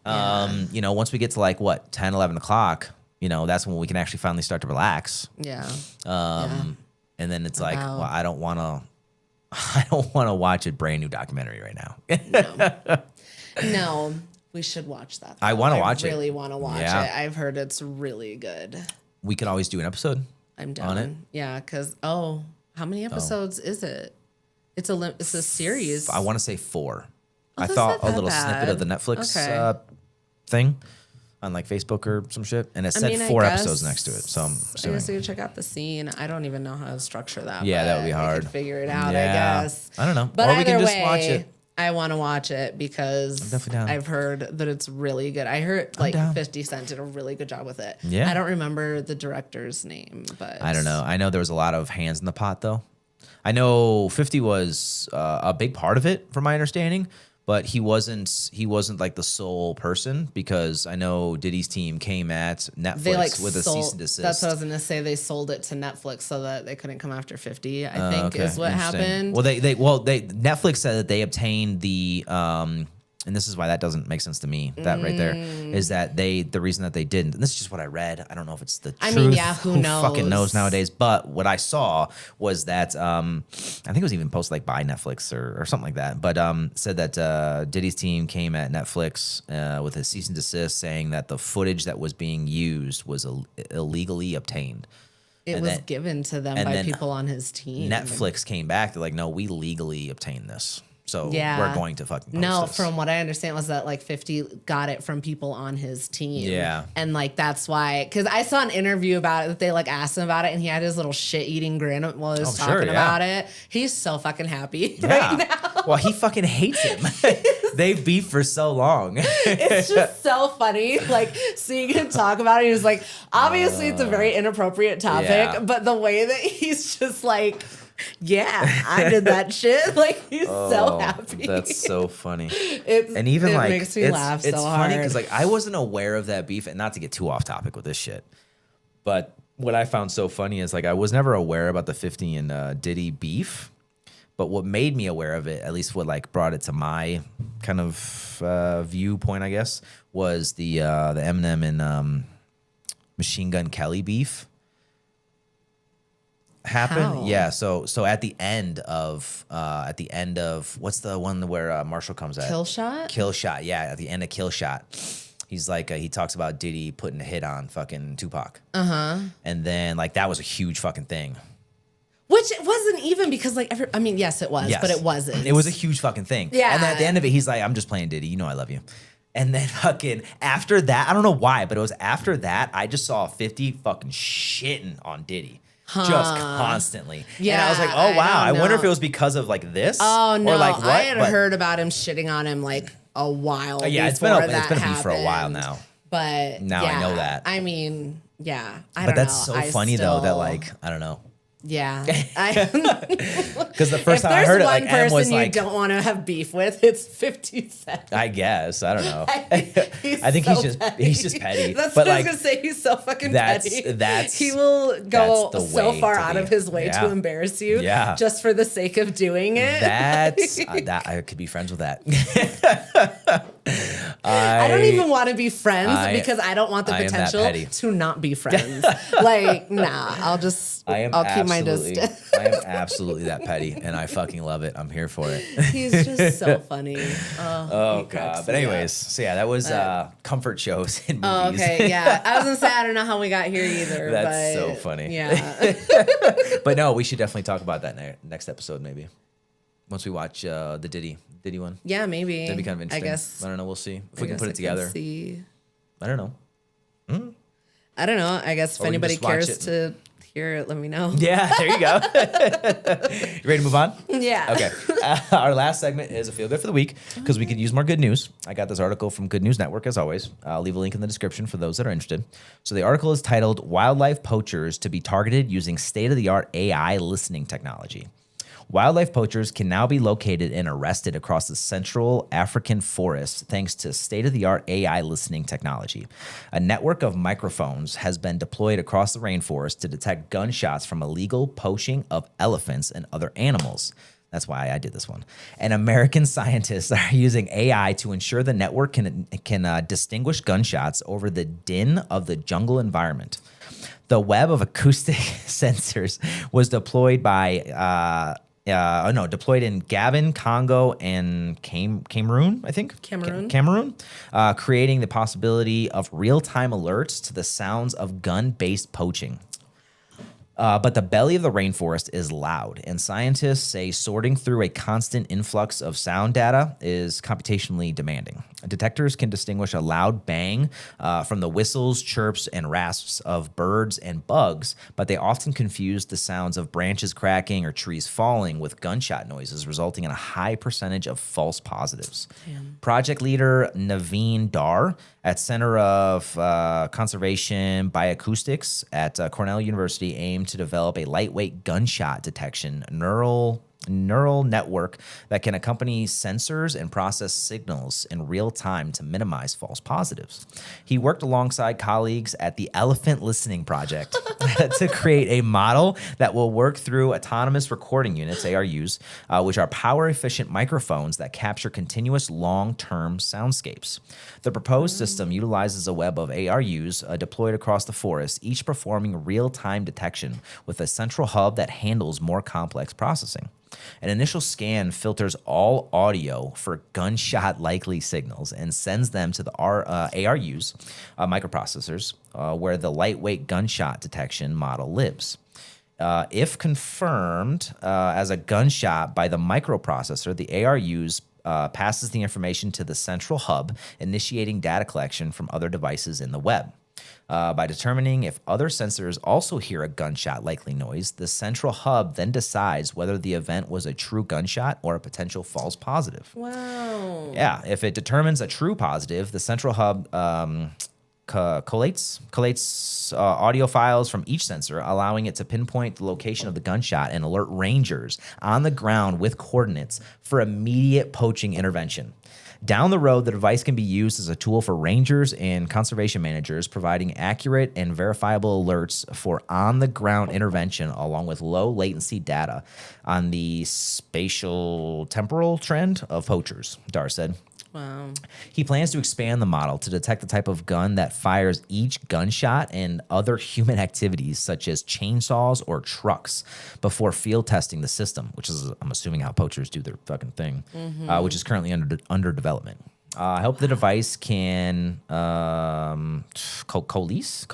You know, once we get to like what 10, 11 o'clock, you know, that's when we can actually finally start to relax. Yeah. And then it's like, well, I don't want to watch a brand new documentary right now. No, we should watch that. I want to watch it. I really want to watch Yeah. it. I've heard it's really good. We could always do an episode. I'm down. On it? Yeah, because how many episodes is it? It's a series. I want to say 4. I that's thought not a little that snippet of the bad. Netflix Okay. thing on like Facebook or some shit, and it said 4 episodes next to it. So I'm I assuming. guess we could check out the scene. I don't even know how to structure that. Yeah, that would but be we hard. could figure it out, Yeah. I guess. I don't know. But Or we either can just way, watch it. I want to watch it because definitely down. I've heard that it's really good. I heard like down. 50 Cent did a really good job with it. Yeah. I don't remember the director's name, but I don't know. I know there was a lot of hands in the pot though. I know 50 was a big part of it, from my understanding. But he wasn't like the sole person, because I know Diddy's team came at Netflix they like with a sold, cease and desist. That's what I was gonna say. They sold it to Netflix so that they couldn't come after 50. I think is what Interesting. happened. Well, they Netflix said that they obtained the and this is why that doesn't make sense to me. That right there is that the reason that they didn't. And this is just what I read. I don't know if it's the truth. I mean, yeah, who knows? Fucking knows nowadays. But what I saw was that I think it was even posted like by Netflix or something like that. But said that Diddy's team came at Netflix with a cease and desist, saying that the footage that was being used was illegally obtained. It was given to them by people on his team. Netflix came back. They're like, no, we legally obtained this. So we're going to fucking post this. From what I understand was that like 50 got it from people on his team. Yeah. And like that's why, because I saw an interview about it that they like asked him about it, and he had his little shit eating grin while he was talking about it. He's so fucking happy right now. Well, he fucking hates him. They beefed for so long. It's just so funny, like seeing him talk about it. He was like, obviously it's a very inappropriate topic, but the way that he's just like, yeah, I did that shit. Like he's so happy. That's so funny. It makes me laugh so it's hard. funny because like I wasn't aware of that beef, and not to get too off topic with this shit, but what I found so funny is like I was never aware about the 50 and Diddy beef. But what made me aware of it, at least what like brought it to my kind of viewpoint, I guess, was the Eminem and Machine Gun Kelly beef happened. How? Yeah. So at the end of what's the one where Marshall comes at? Kill Shot? Kill Shot. Yeah. At the end of Kill Shot, he's like he talks about Diddy putting a hit on fucking Tupac. And then like that was a huge fucking thing. Which it wasn't even because like I mean, yes, it was, but it wasn't. It was a huge fucking thing. Yeah. And then at the end of it, he's like, I'm just playing Diddy. You know I love you. And then fucking after that, I don't know why, but it was after that, I just saw 50 fucking shitting on Diddy. Just constantly. Yeah. And I was like, oh, wow. I wonder if know. it was because of like this. Oh, no. Or like what? I had heard about him shitting on him like a while Yeah, it's been a beef for a while now. But now I know that. I mean, yeah. I don't know. But that's so funny though that like, I don't know. Yeah. Because the first time I heard it, like, M was like, you don't want to have beef with, it's 50 Cent. I guess. I don't know. I think so he's just petty. That's but what I like, was gonna say. He's so fucking petty. He will go so far to out be. of his way to embarrass you, just for the sake of doing it. That's that I could be friends with that. I don't even want to be friends because I don't want the potential to not be friends. Like, nah, I'll keep my distance. I am absolutely that petty, and I fucking love it. I'm here for it. He's just so funny. Oh god. But anyways, so yeah, that was comfort shows in movies. Oh, okay, yeah. I was gonna say I don't know how we got here either. That's so funny. Yeah. But no, we should definitely talk about that next episode, maybe. Once we watch the Diddy one. Yeah, maybe. That'd be kind of interesting. I guess. I don't know. We'll see if we can put it together. See. I don't know. I don't know. I guess if anybody cares to hear it, let me know. Yeah, there you go. You ready to move on? Yeah. Okay. Our last segment is a feel good for the week because we could use more good news. I got this article from Good News Network, as always. I'll leave a link in the description for those that are interested. So the article is titled "Wildlife Poachers to be Targeted Using State-of-the-Art AI Listening Technology." Wildlife poachers can now be located and arrested across the Central African forest thanks to state-of-the-art AI listening technology. A network of microphones has been deployed across the rainforest to detect gunshots from illegal poaching of elephants and other animals. That's why I did this one. And American scientists are using AI to ensure the network can distinguish gunshots over the din of the jungle environment. The web of acoustic sensors was deployed deployed in Gabon, Congo, and Cameroon, I think. Cameroon, creating the possibility of real-time alerts to the sounds of gun-based poaching. But the belly of the rainforest is loud, and scientists say sorting through a constant influx of sound data is computationally demanding. Detectors can distinguish a loud bang from the whistles, chirps, and rasps of birds and bugs, but they often confuse the sounds of branches cracking or trees falling with gunshot noises, resulting in a high percentage of false positives. Damn. Project leader Naveen Dar at Center of Conservation Bioacoustics at Cornell University aimed to develop a lightweight gunshot detection neural network that can accompany sensors and process signals in real time to minimize false positives. He worked alongside colleagues at the Elephant Listening Project to create a model that will work through autonomous recording units, ARUs, which are power-efficient microphones that capture continuous long-term soundscapes. The proposed system utilizes a web of ARUs deployed across the forest, each performing real-time detection with a central hub that handles more complex processing. An initial scan filters all audio for gunshot-likely signals and sends them to the ARUs, microprocessors, where the lightweight gunshot detection model lives. If confirmed as a gunshot by the microprocessor, the ARUs passes the information to the central hub, initiating data collection from other devices in the web. By determining if other sensors also hear a gunshot-likely noise, the central hub then decides whether the event was a true gunshot or a potential false positive. Wow. Yeah, if it determines a true positive, the central hub collates audio files from each sensor, allowing it to pinpoint the location of the gunshot and alert rangers on the ground with coordinates for immediate poaching intervention. Down the road, the device can be used as a tool for rangers and conservation managers, providing accurate and verifiable alerts for on-the-ground intervention, along with low-latency data on the spatial temporal trend of poachers, Dar said. Wow. He plans to expand the model to detect the type of gun that fires each gunshot and other human activities such as chainsaws or trucks before field testing the system, which is, I'm assuming, how poachers do their fucking thing, which is currently under development. I hope the device can coalesce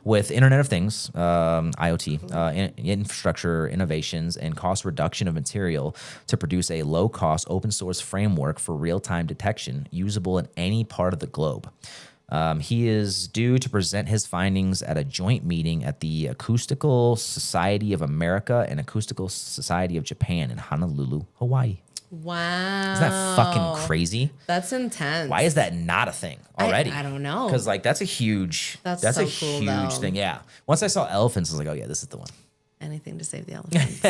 with Internet of Things, IoT, infrastructure innovations, and cost reduction of material to produce a low-cost open source framework for real-time detection usable in any part of the globe. He is due to present his findings at a joint meeting at the Acoustical Society of America and Acoustical Society of Japan in Honolulu, Hawaii. Wow. Isn't that fucking crazy? That's intense. Why is that not a thing already? I don't know. Because like that's a huge so cool, huge thing. Yeah. Once I saw elephants, I was like, oh yeah, this is the one. Anything to save the elephants.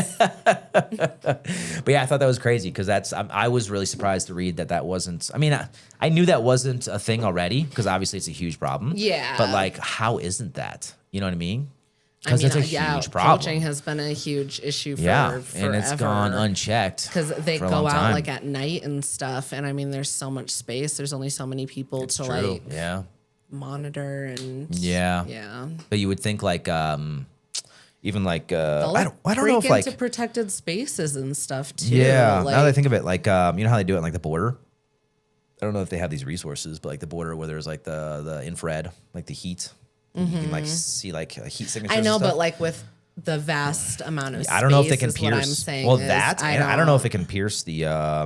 But yeah, I thought that was crazy because I was really surprised to read that wasn't. I mean, I knew that wasn't a thing already because obviously it's a huge problem. Yeah. But like, how isn't that? You know what I mean? Because it's a huge problem. Poaching has been a huge issue for forever. And it's forever. Gone unchecked. Because they go out like at night and stuff, and I mean, there's so much space. There's only so many people to like monitor and yeah. But you would think like even like I don't know if like into protected spaces and stuff too. Yeah. Like, now that I think of it, like you know how they do it in, like the border. I don't know if they have these resources, but like the border where there's like the infrared, like the heat. You can like see like heat signatures. I know, but like with the vast amount of space, I don't know if they can pierce. What I'm saying well, is, that I don't know if it can pierce the.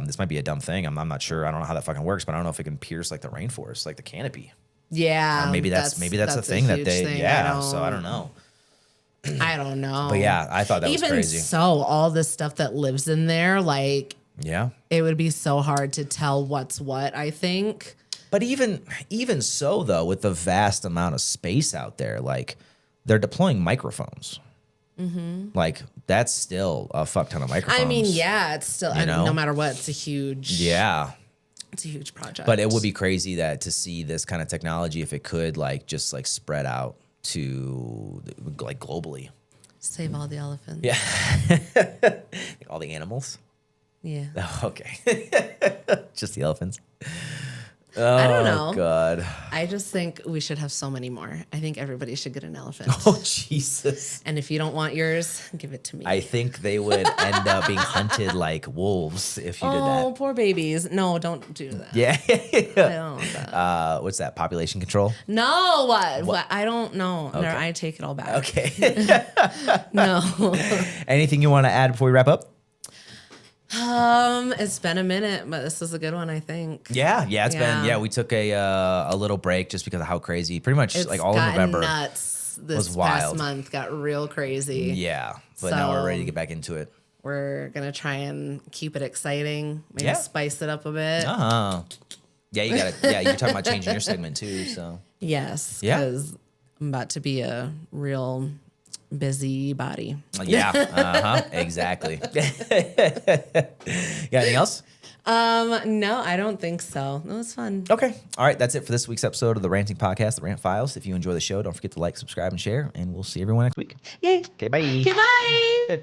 This might be a dumb thing. I'm not sure. I don't know how that fucking works, but I don't know if it can pierce like the rainforest, like the canopy. Yeah, or maybe that's a thing that they. Thing. Yeah, so I don't know. I don't know. But yeah, I thought that was crazy. Even so, all this stuff that lives in there, like, it would be so hard to tell what's what, I think. But even so, though, with the vast amount of space out there, like, they're deploying microphones. Mm-hmm. Like, that's still a fuck ton of microphones. I mean, yeah, it's still, no matter what, it's a huge... Yeah. It's a huge project. But it would be crazy to see this kind of technology, if it could, like, just, like, spread out to, like, globally. Save all the elephants. Yeah. All the animals? Yeah. Oh, okay. Just the elephants. Oh, I don't know. God. I just think we should have so many more. I think everybody should get an elephant. Oh, Jesus. And if you don't want yours, give it to me. I think they would end up being hunted like wolves if you did that. Oh, poor babies. No, don't do that. Yeah. I don't want that. What's that? Population control? No. What? I don't know. Okay. No, I take it all back. Okay. No. Anything you want to add before we wrap up? It's been a minute, but this is a good one, I think. Yeah, it's been. We took a little break just because of how crazy. Pretty much like all of November. Nuts. This past month got real crazy. Yeah, but now we're ready to get back into it. We're gonna try and keep it exciting. Maybe spice it up a bit. Yeah, you got it. Yeah, you're talking about changing your segment too. So yes, because I'm about to be a real busy body. Yeah, exactly. Got anything else? No, I don't think so. That was fun. Okay. All right. That's it for this week's episode of the Ranting Podcast, the Rant Files. If you enjoy the show, don't forget to like, subscribe, and share, and we'll see everyone next week. Yay. Okay, bye. Okay, bye.